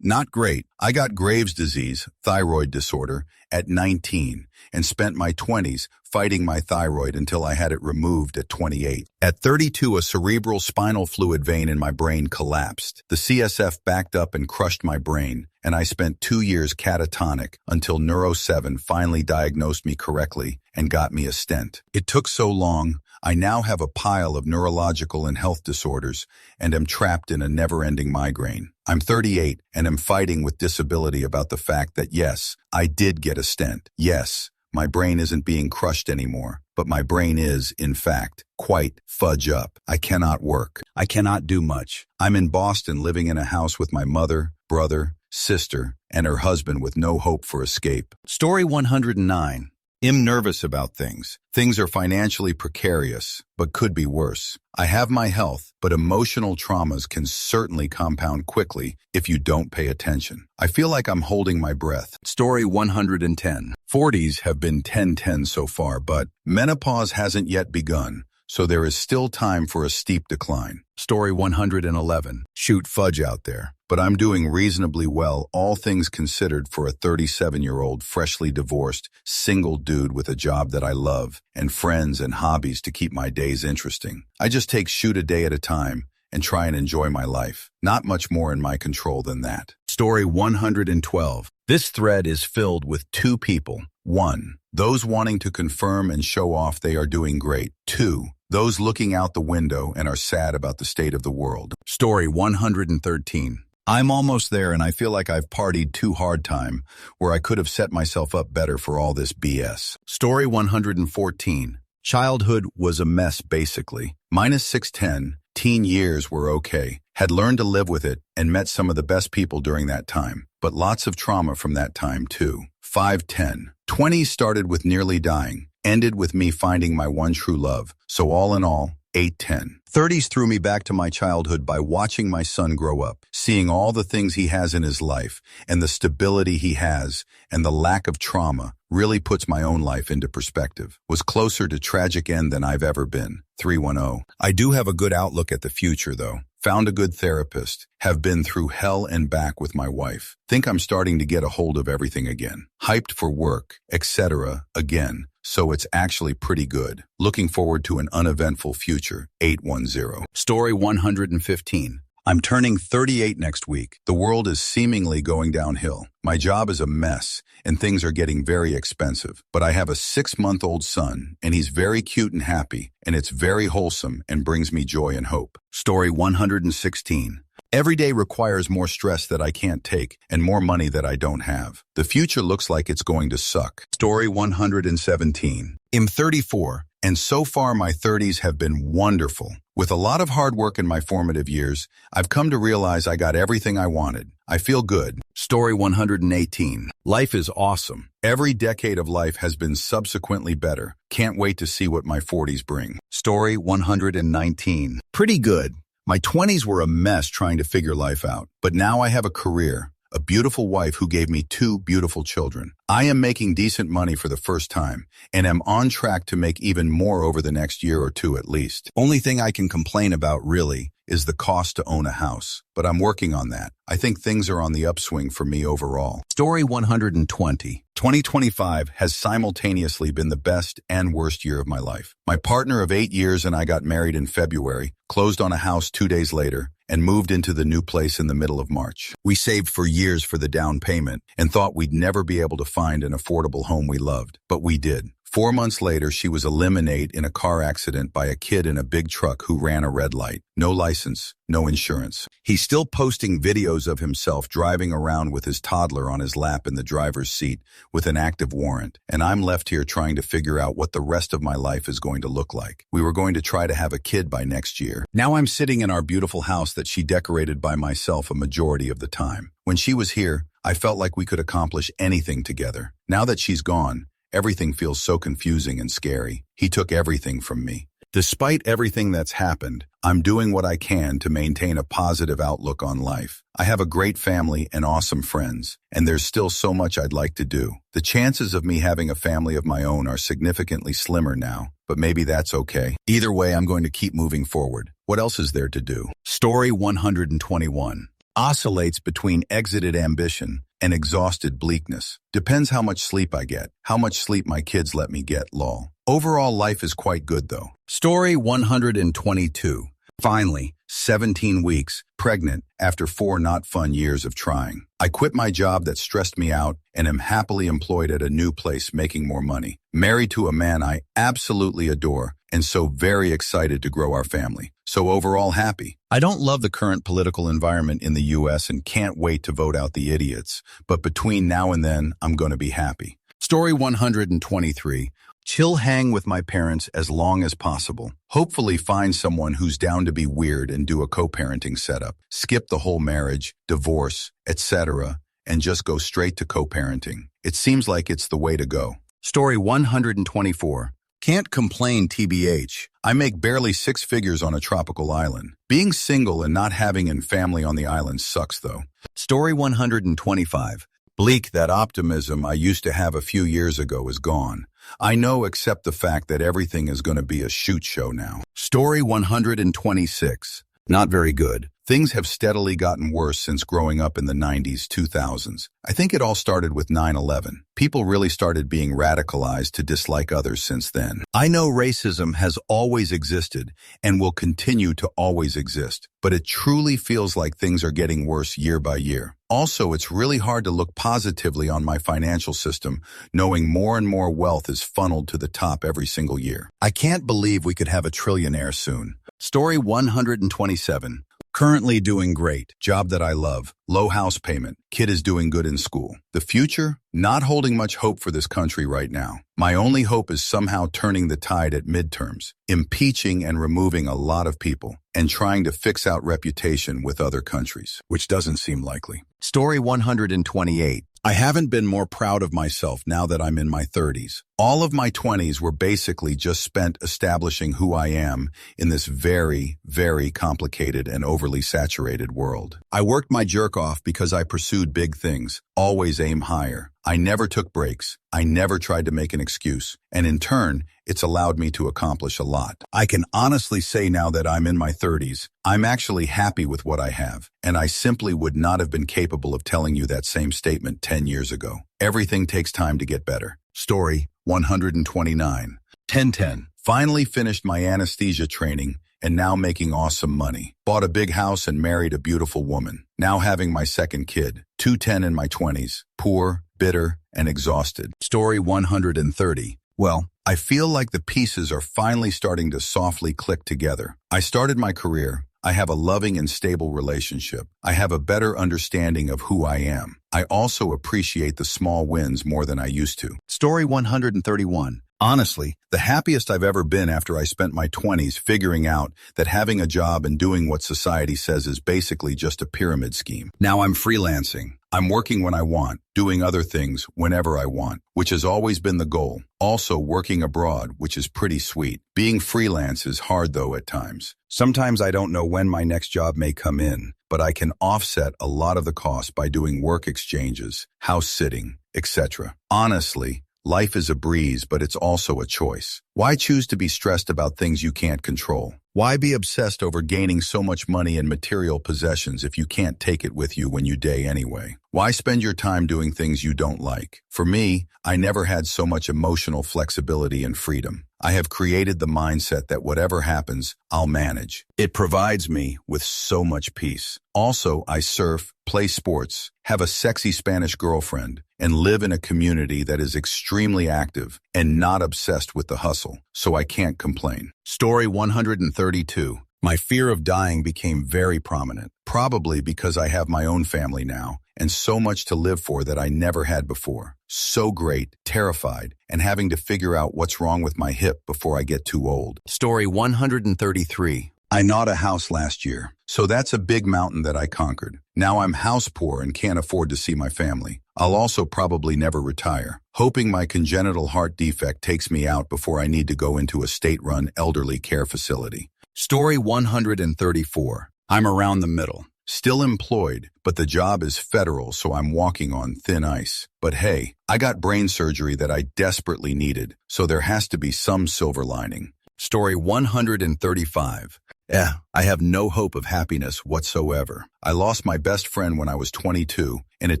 Not great. I got Graves' disease, thyroid disorder, at 19 and spent my 20s fighting my thyroid until I had it removed at 28. At 32, a cerebral spinal fluid vein in my brain collapsed. The CSF backed up and crushed my brain, and I spent 2 years catatonic until Neuro 7 finally diagnosed me correctly and got me a stent. It took so long, I now have a pile of neurological and health disorders and am trapped in a never-ending migraine. I'm 38 and am fighting with disability about the fact that yes, I did get a stent. Yes, my brain isn't being crushed anymore, but my brain is, in fact, quite fudge up. I cannot work. I cannot do much. I'm in Boston living in a house with my mother, brother, sister, and her husband with no hope for escape. Story 109. I'm nervous about things. Things are financially precarious, but could be worse. I have my health, but emotional traumas can certainly compound quickly if you don't pay attention. I feel like I'm holding my breath. Story 110. 40s have been 10-10 so far, but menopause hasn't yet begun, so there is still time for a steep decline. Story 111. Shoot fudge out there. But I'm doing reasonably well, all things considered, for a 37-year-old, freshly divorced, single dude with a job that I love and friends and hobbies to keep my days interesting. I just take shoot a day at a time and try and enjoy my life. Not much more in my control than that. Story 112. This thread is filled with 2 people. 1. Those wanting to confirm and show off they are doing great. 2. Those looking out the window and are sad about the state of the world. Story 113. I'm almost there and I feel like I've partied too hard time, where I could have set myself up better for all this BS. Story 114. Childhood was a mess basically. -610, Teen years were okay. Had learned to live with it and met some of the best people during that time. But lots of trauma from that time too. 5-10. 20s started with nearly dying. Ended with me finding my one true love. So all in all, 8-10. 30s threw me back to my childhood by watching my son grow up, seeing all the things he has in his life, and the stability he has, and the lack of trauma really puts my own life into perspective. Was closer to tragic end than I've ever been. 310. I do have a good outlook at the future, though. Found a good therapist. Have been through hell and back with my wife. Think I'm starting to get a hold of everything again. Hyped for work, etc. again. So it's actually pretty good. Looking forward to an uneventful future. 810. Story 115. I'm turning 38 next week. The world is seemingly going downhill. My job is a mess, and things are getting very expensive. But I have a 6-month-old son, and he's very cute and happy, and it's very wholesome and brings me joy and hope. Story 116. Every day requires more stress that I can't take and more money that I don't have. The future looks like it's going to suck. Story 117. I'm 34, and so far my 30s have been wonderful. With a lot of hard work in my formative years, I've come to realize I got everything I wanted. I feel good. Story 118. Life is awesome. Every decade of life has been subsequently better. Can't wait to see what my 40s bring. Story 119. Pretty good. My 20s were a mess trying to figure life out, but now I have a career, a beautiful wife who gave me 2 beautiful children. I am making decent money for the first time, and am on track to make even more over the next year or 2 at least. Only thing I can complain about, really, is the cost to own a house, but I'm working on that. I think things are on the upswing for me overall. Story 120. 2025 has simultaneously been the best and worst year of my life. My partner of 8 years and I got married in February, closed on a house 2 days later, and moved into the new place in the middle of March. We saved for years for the down payment and thought we'd never be able to find an affordable home we loved, but we did. 4 months later, she was eliminated in a car accident by a kid in a big truck who ran a red light. No license, no insurance. He's still posting videos of himself driving around with his toddler on his lap in the driver's seat with an active warrant, and I'm left here trying to figure out what the rest of my life is going to look like. We were going to try to have a kid by next year. Now I'm sitting in our beautiful house that she decorated by myself a majority of the time. When she was here, I felt like we could accomplish anything together. Now that she's gone, everything feels so confusing and scary. He took everything from me. Despite everything that's happened, I'm doing what I can to maintain a positive outlook on life. I have a great family and awesome friends, and there's still so much I'd like to do. The chances of me having a family of my own are significantly slimmer now, but maybe that's okay. Either way, I'm going to keep moving forward. What else is there to do? Story 121. Oscillates between exited ambition and exhausted bleakness. Depends how much sleep I get, how much sleep my kids let me get, lol. Overall, life is quite good, though. Story 122. Finally, 17 weeks, pregnant, after 4 not fun years of trying. I quit my job that stressed me out and am happily employed at a new place making more money. Married to a man I absolutely adore, and so very excited to grow our family. So overall happy. I don't love the current political environment in the U.S. and can't wait to vote out the idiots, but between now and then, I'm going to be happy. Story 123. Chill hang with my parents as long as possible. Hopefully find someone who's down to be weird and do a co-parenting setup. Skip the whole marriage, divorce, etc., and just go straight to co-parenting. It seems like it's the way to go. Story 124. Can't complain, TBH. I make barely 6 figures on a tropical island. Being single and not having a family on the island sucks, though. Story 125. Bleak, that optimism I used to have a few years ago is gone. I know, except the fact that everything is going to be a shoot show now. Story 126. Not very good. Things have steadily gotten worse since growing up in the 90s, 2000s. I think it all started with 9/11. People really started being radicalized to dislike others since then. I know racism has always existed and will continue to always exist, but it truly feels like things are getting worse year by year. Also, it's really hard to look positively on my financial system, knowing more and more wealth is funneled to the top every single year. I can't believe we could have a trillionaire soon. Story 127. Currently doing great. Job that I love. Low house payment. Kid is doing good in school. The future? Not holding much hope for this country right now. My only hope is somehow turning the tide at midterms, impeaching and removing a lot of people, and trying to fix out reputation with other countries, which doesn't seem likely. Story 128. I haven't been more proud of myself now that I'm in my 30s. All of my 20s were basically just spent establishing who I am in this very, very complicated and overly saturated world. I worked my jerk off because I pursued big things, always aim higher. I never took breaks. I never tried to make an excuse. And in turn, it's allowed me to accomplish a lot. I can honestly say now that I'm in my 30s, I'm actually happy with what I have. And I simply would not have been capable of telling you that same statement 10 years ago. Everything takes time to get better. Story 129. 1010. Finally finished my anesthesia training and now making awesome money. Bought a big house and married a beautiful woman. Now having my second kid. 210 in my 20s. Poor, bitter, and exhausted. Story 130. Well, I feel like the pieces are finally starting to softly click together. I started my career. I have a loving and stable relationship. I have a better understanding of who I am. I also appreciate the small wins more than I used to. Story 131. Honestly, the happiest I've ever been after I spent my 20s figuring out that having a job and doing what society says is basically just a pyramid scheme. Now I'm freelancing. I'm working when I want, doing other things whenever I want, which has always been the goal. Also working abroad, which is pretty sweet. Being freelance is hard though at times. Sometimes I don't know when my next job may come in, but I can offset a lot of the cost by doing work exchanges, house sitting, etc. Honestly, life is a breeze, but it's also a choice. Why choose to be stressed about things you can't control? Why be obsessed over gaining so much money and material possessions if you can't take it with you when you die anyway? Why spend your time doing things you don't like? For me, I never had so much emotional flexibility and freedom. I have created the mindset that whatever happens, I'll manage. It provides me with so much peace. Also, I surf, play sports, have a sexy Spanish girlfriend, and live in a community that is extremely active and not obsessed with the hustle, so I can't complain. Story 132. My fear of dying became very prominent, probably because I have my own family now and so much to live for that I never had before. So great, terrified, and having to figure out what's wrong with my hip before I get too old. Story 133. I gnawed a house last year, so that's a big mountain that I conquered. Now I'm house poor and can't afford to see my family. I'll also probably never retire, hoping my congenital heart defect takes me out before I need to go into a state-run elderly care facility. Story 134. I'm around the middle. Still employed, but the job is federal, so I'm walking on thin ice. But hey, I got brain surgery that I desperately needed, so there has to be some silver lining. Story 135. I have no hope of happiness whatsoever. I lost my best friend when I was 22, and it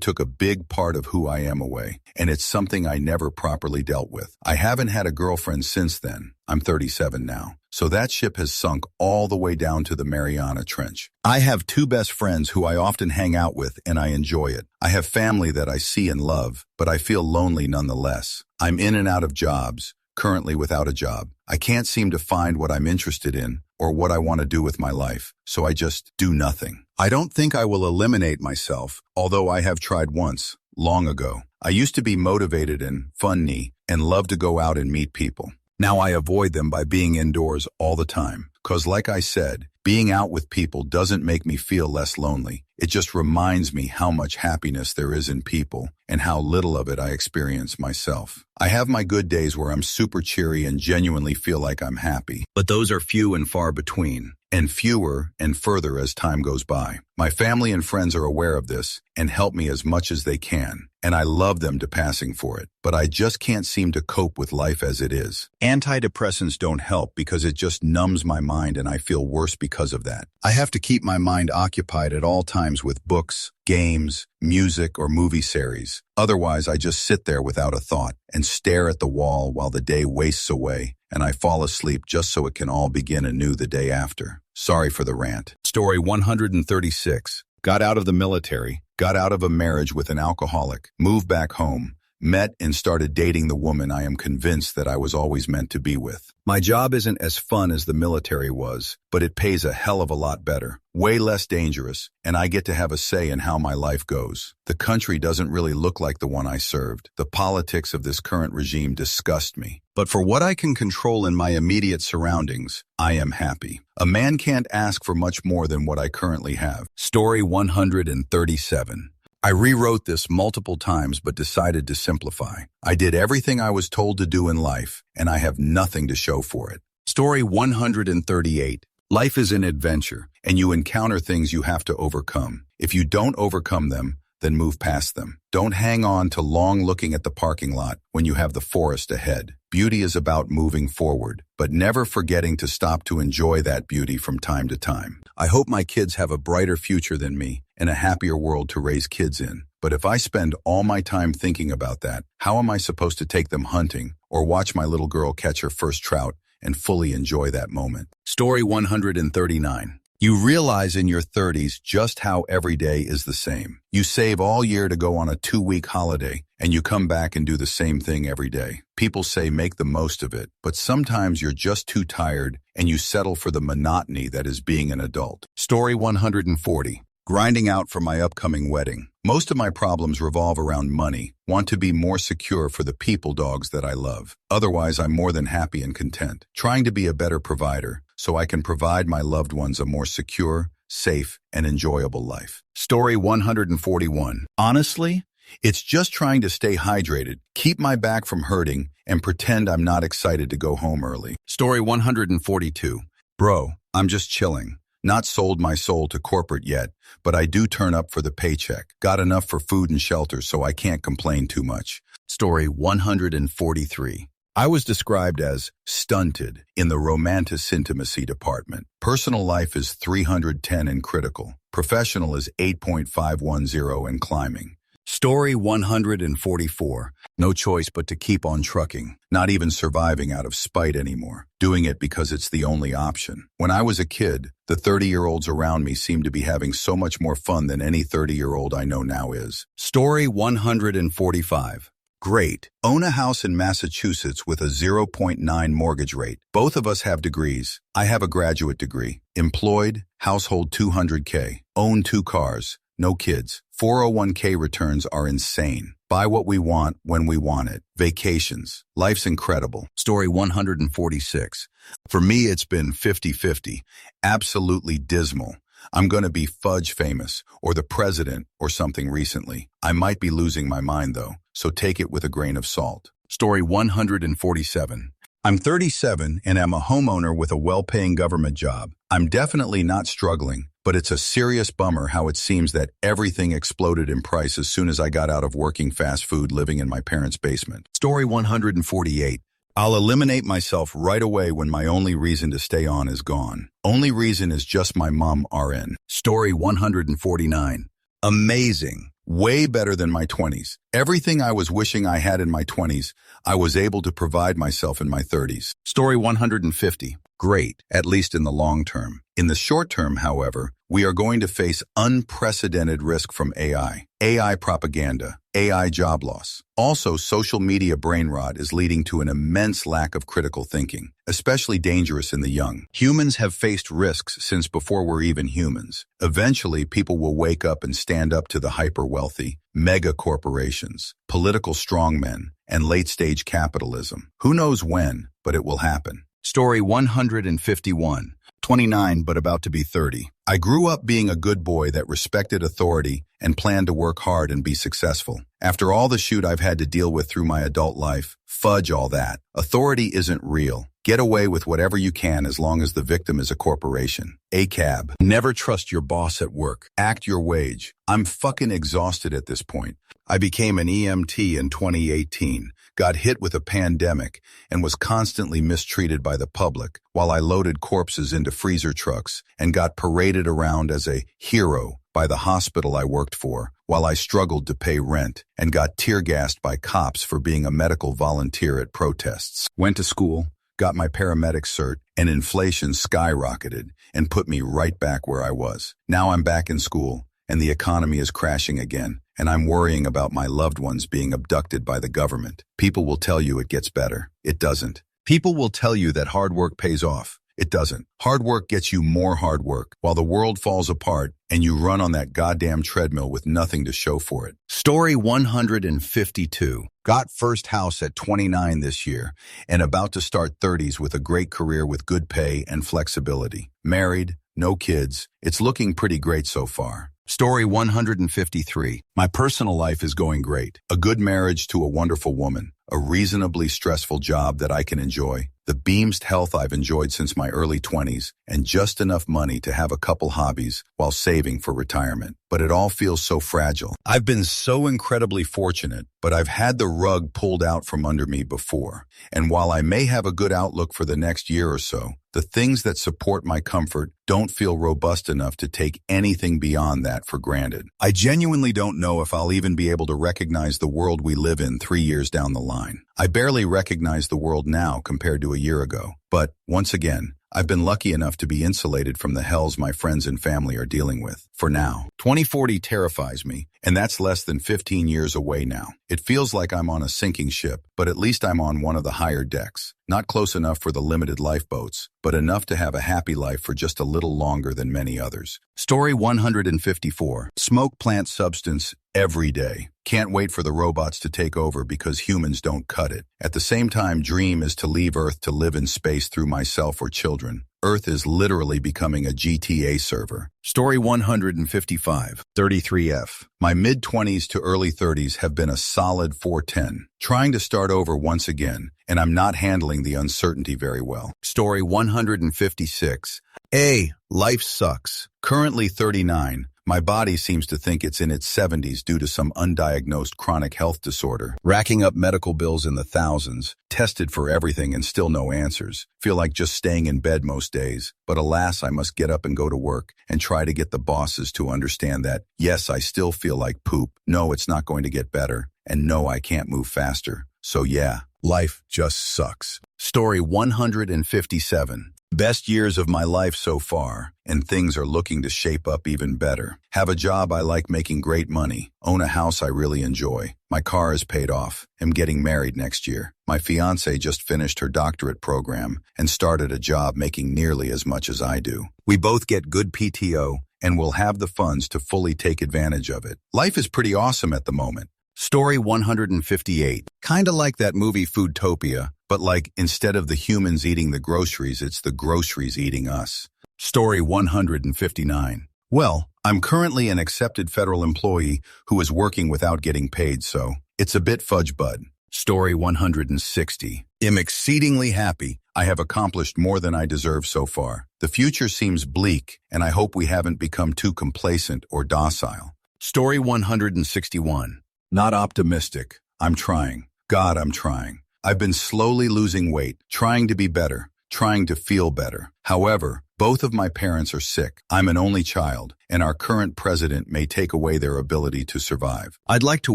took a big part of who I am away, and it's something I never properly dealt with. I haven't had a girlfriend since then. I'm 37 now, so that ship has sunk all the way down to the Mariana Trench. I have two best friends who I often hang out with, and I enjoy it. I have family that I see and love, but I feel lonely nonetheless. I'm in and out of jobs, currently without a job. I can't seem to find what I'm interested in or what I want to do with my life, so I just do nothing. I don't think I will eliminate myself, although I have tried once, long ago. I used to be motivated and funny and love to go out and meet people. Now I avoid them by being indoors all the time, because like I said, being out with people doesn't make me feel less lonely. It just reminds me how much happiness there is in people and how little of it I experience myself. I have my good days where I'm super cheery and genuinely feel like I'm happy, but those are few and far between, and fewer and further as time goes by. My family and friends are aware of this and help me as much as they can, and I love them to passing for it, but I just can't seem to cope with life as it is. Antidepressants don't help because it just numbs my mind and I feel worse because of that. I have to keep my mind occupied at all times with books, games, music, or movie series. Otherwise, I just sit there without a thought and stare at the wall while the day wastes away, and I fall asleep just so it can all begin anew the day after. Sorry for the rant. Story 136. Got out of the military, got out of a marriage with an alcoholic, moved back home, met and started dating the woman I am convinced that I was always meant to be with. My job isn't as fun as the military was, but it pays a hell of a lot better, way less dangerous, and I get to have a say in how my life goes. The country doesn't really look like the one I served. The politics of this current regime disgust me. But for what I can control in my immediate surroundings, I am happy. A man can't ask for much more than what I currently have. Story 137. I rewrote this multiple times but decided to simplify. I did everything I was told to do in life, and I have nothing to show for it. Story 138. Life is an adventure, and you encounter things you have to overcome. If you don't overcome them, then move past them. Don't hang on to long looking at the parking lot when you have the forest ahead. Beauty is about moving forward, but never forgetting to stop to enjoy that beauty from time to time. I hope my kids have a brighter future than me and a happier world to raise kids in. But if I spend all my time thinking about that, how am I supposed to take them hunting or watch my little girl catch her first trout and fully enjoy that moment? Story 139. You realize in your 30s just how every day is the same. You save all year to go on a 2-week holiday, and you come back and do the same thing every day. People say make the most of it, but sometimes you're just too tired and you settle for the monotony that is being an adult. Story 140. Grinding out for my upcoming wedding. Most of my problems revolve around money. Want to be more secure for the people dogs that I love. Otherwise, I'm more than happy and content. Trying to be a better provider so I can provide my loved ones a more secure, safe, and enjoyable life. Story 141. Honestly, it's just trying to stay hydrated, keep my back from hurting, and pretend I'm not excited to go home early. Story 142. Bro, I'm just chilling. Not sold my soul to corporate yet, but I do turn up for the paycheck. Got enough for food and shelter, so I can't complain too much. Story 143. I was described as stunted in the romantic intimacy department. Personal life is 310 and critical. Professional is 8.510 and climbing. Story 144. No choice but to keep on trucking. Not even surviving out of spite anymore. Doing it because it's the only option. When I was a kid, the 30-year-olds around me seemed to be having so much more fun than any 30-year-old I know now is. Story 145. Great. Own a house in Massachusetts with a 0.9 mortgage rate. Both of us have degrees. I have a graduate degree. Employed, household 200K. Own 2 cars. No kids. 401k returns are insane. Buy what we want when we want it. Vacations. Life's incredible. Story 146. For me, it's been 50-50. Absolutely dismal. I'm going to be fudge famous, or the president, or something recently. I might be losing my mind, though, so take it with a grain of salt. Story 147. I'm 37 and am a homeowner with a well-paying government job. I'm definitely not struggling, but it's a serious bummer how it seems that everything exploded in price as soon as I got out of working fast food living in my parents' basement. Story 148. I'll eliminate myself right away when my only reason to stay on is gone. Only reason is just my mom RN. Story 149. Amazing. Way better than my 20s. Everything I was wishing I had in my 20s, I was able to provide myself in my 30s. Story 150. Great, at least in the long term. In the short term, however, we are going to face unprecedented risk from AI propaganda, AI job loss. Also, social media brain rot is leading to an immense lack of critical thinking, especially dangerous in the young. Humans have faced risks since before we're even humans. Eventually, people will wake up and stand up to the hyper-wealthy, mega corporations, political strongmen, and late-stage capitalism. Who knows when, but it will happen. Story 151. 29 but about to be 30. I grew up being a good boy that respected authority and planned to work hard and be successful. After all the shit I've had to deal with through my adult life, fudge all that. Authority isn't real. Get away with whatever you can as long as the victim is a corporation. ACAB. Never trust your boss at work. Act your wage. I'm fucking exhausted at this point. I became an EMT in 2018, got hit with a pandemic, and was constantly mistreated by the public while I loaded corpses into freezer trucks and got paraded around as a hero by the hospital I worked for while I struggled to pay rent and got tear-gassed by cops for being a medical volunteer at protests. Went to school, got my paramedic cert, and inflation skyrocketed and put me right back where I was. Now I'm back in school, and the economy is crashing again, and I'm worrying about my loved ones being abducted by the government. People will tell you it gets better. It doesn't. People will tell you that hard work pays off. It doesn't. Hard work gets you more hard work, while the world falls apart and you run on that goddamn treadmill with nothing to show for it. Story 152. Got first house at 29 this year and about to start 30s with a great career with good pay and flexibility. Married, no kids. It's looking pretty great so far. Story 153. My personal life is going great. A good marriage to a wonderful woman. A reasonably stressful job that I can enjoy. The beamsed health I've enjoyed since my early 20s, and just enough money to have a couple hobbies while saving for retirement. But it all feels so fragile. I've been so incredibly fortunate, but I've had the rug pulled out from under me before. And while I may have a good outlook for the next year or so, the things that support my comfort don't feel robust enough to take anything beyond that for granted. I genuinely don't know if I'll even be able to recognize the world we live in 3 years down the line. I barely recognize the world now compared to a year ago. But, once again, I've been lucky enough to be insulated from the hells my friends and family are dealing with, for now. 2040 terrifies me, and that's less than 15 years away now. It feels like I'm on a sinking ship, but at least I'm on one of the higher decks. Not close enough for the limited lifeboats, but enough to have a happy life for just a little longer than many others. Story 154. Smoke plant substance every day. Can't wait for the robots to take over because humans don't cut it. At the same time, dream is to leave Earth to live in space through myself or children. Earth is literally becoming a GTA server. Story 155. 33F. My mid-20s to early 30s have been a solid 410. Trying to start over once again, and I'm not handling the uncertainty very well. Story 156. A. Life sucks. Currently 39. My body seems to think it's in its 70s due to some undiagnosed chronic health disorder. Racking up medical bills in the thousands. Tested for everything and still no answers. Feel like just staying in bed most days. But alas, I must get up and go to work and try to get the bosses to understand that, yes, I still feel like poop. No, it's not going to get better. And no, I can't move faster. So yeah, life just sucks. Story 157. Best years of my life so far, and things are looking to shape up even better. Have a job I like, making great money. Own a house I really enjoy. My car is paid off. Am getting married next year. My fiancée just finished her doctorate program and started a job making nearly as much as I do. We both get good PTO and will have the funds to fully take advantage of it. Life is pretty awesome at the moment. Story 158. Kinda like that movie Foodtopia, but like instead of the humans eating the groceries, it's the groceries eating us. Story 159. Well, I'm currently an accepted federal employee who is working without getting paid, so it's a bit fudge bud. Story 160. Am exceedingly happy. I have accomplished more than I deserve so far. The future seems bleak, and I hope we haven't become too complacent or docile. Story 161. Not optimistic. I'm trying. God, I'm trying. I've been slowly losing weight, trying to be better, trying to feel better. However, both of my parents are sick. I'm an only child, and our current president may take away their ability to survive. I'd like to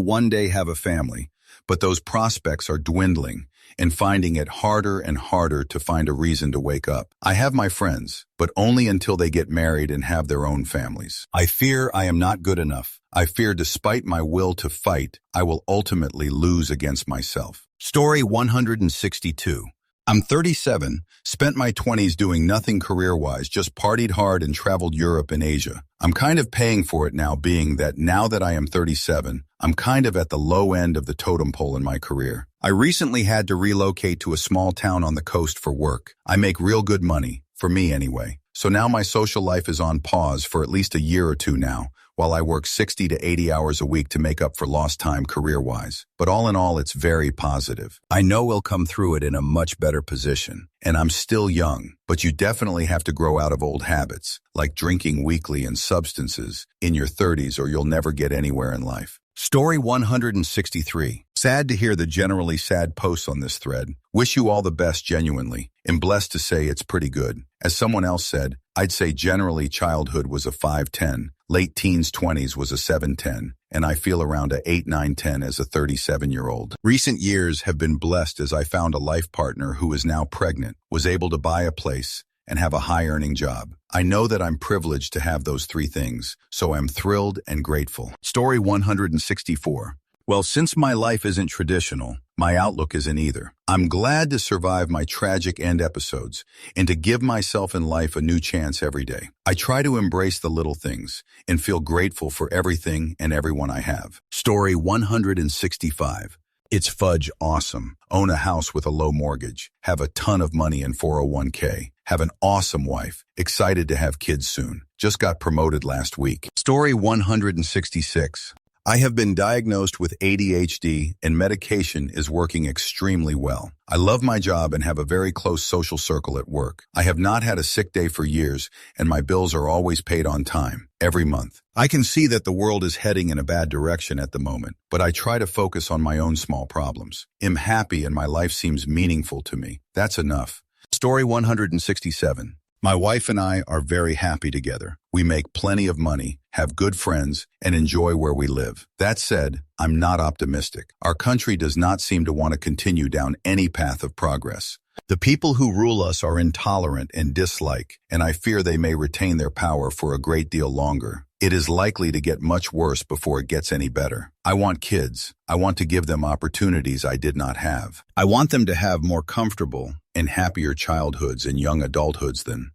one day have a family, but those prospects are dwindling and finding it harder and harder to find a reason to wake up. I have my friends, but only until they get married and have their own families. I fear I am not good enough. I fear despite my will to fight, I will ultimately lose against myself. Story 162. I'm 37, spent my 20s doing nothing career-wise, just partied hard and traveled Europe and Asia. I'm kind of paying for it now, being that now that I am 37, I'm kind of at the low end of the totem pole in my career. I recently had to relocate to a small town on the coast for work. I make real good money, for me anyway. So now my social life is on pause for at least a year or two now, while I work 60 to 80 hours a week to make up for lost time career-wise. But all in all, it's very positive. I know we'll come through it in a much better position. And I'm still young, but you definitely have to grow out of old habits, like drinking weekly and substances, in your 30s or you'll never get anywhere in life. Story 163. Sad to hear the generally sad posts on this thread. Wish you all the best genuinely. Am blessed to say it's pretty good. As someone else said, I'd say generally childhood was a 5-10, late teens 20s was a 7-10, and I feel around a 8-9-10 as a 37-year-old. Recent years have been blessed as I found a life partner who is now pregnant, was able to buy a place, and have a high-earning job. I know that I'm privileged to have those three things, so I'm thrilled and grateful. Story 164. Well, since my life isn't traditional, my outlook isn't either. I'm glad to survive my tragic end episodes and to give myself in life a new chance every day. I try to embrace the little things and feel grateful for everything and everyone I have. Story 165. It's fudge awesome. Own a house with a low mortgage. Have a ton of money in 401k. Have an awesome wife. Excited to have kids soon. Just got promoted last week. Story 166. I have been diagnosed with ADHD and medication is working extremely well. I love my job and have a very close social circle at work. I have not had a sick day for years and my bills are always paid on time, every month. I can see that the world is heading in a bad direction at the moment, but I try to focus on my own small problems. I'm happy and my life seems meaningful to me. That's enough. Story 167. My wife and I are very happy together. We make plenty of money, have good friends, and enjoy where we live. That said, I'm not optimistic. Our country does not seem to want to continue down any path of progress. The people who rule us are intolerant and dislike, and I fear they may retain their power for a great deal longer. It is likely to get much worse before it gets any better. I want kids. I want to give them opportunities I did not have. I want them to have more comfortable and happier childhoods and young adulthoods than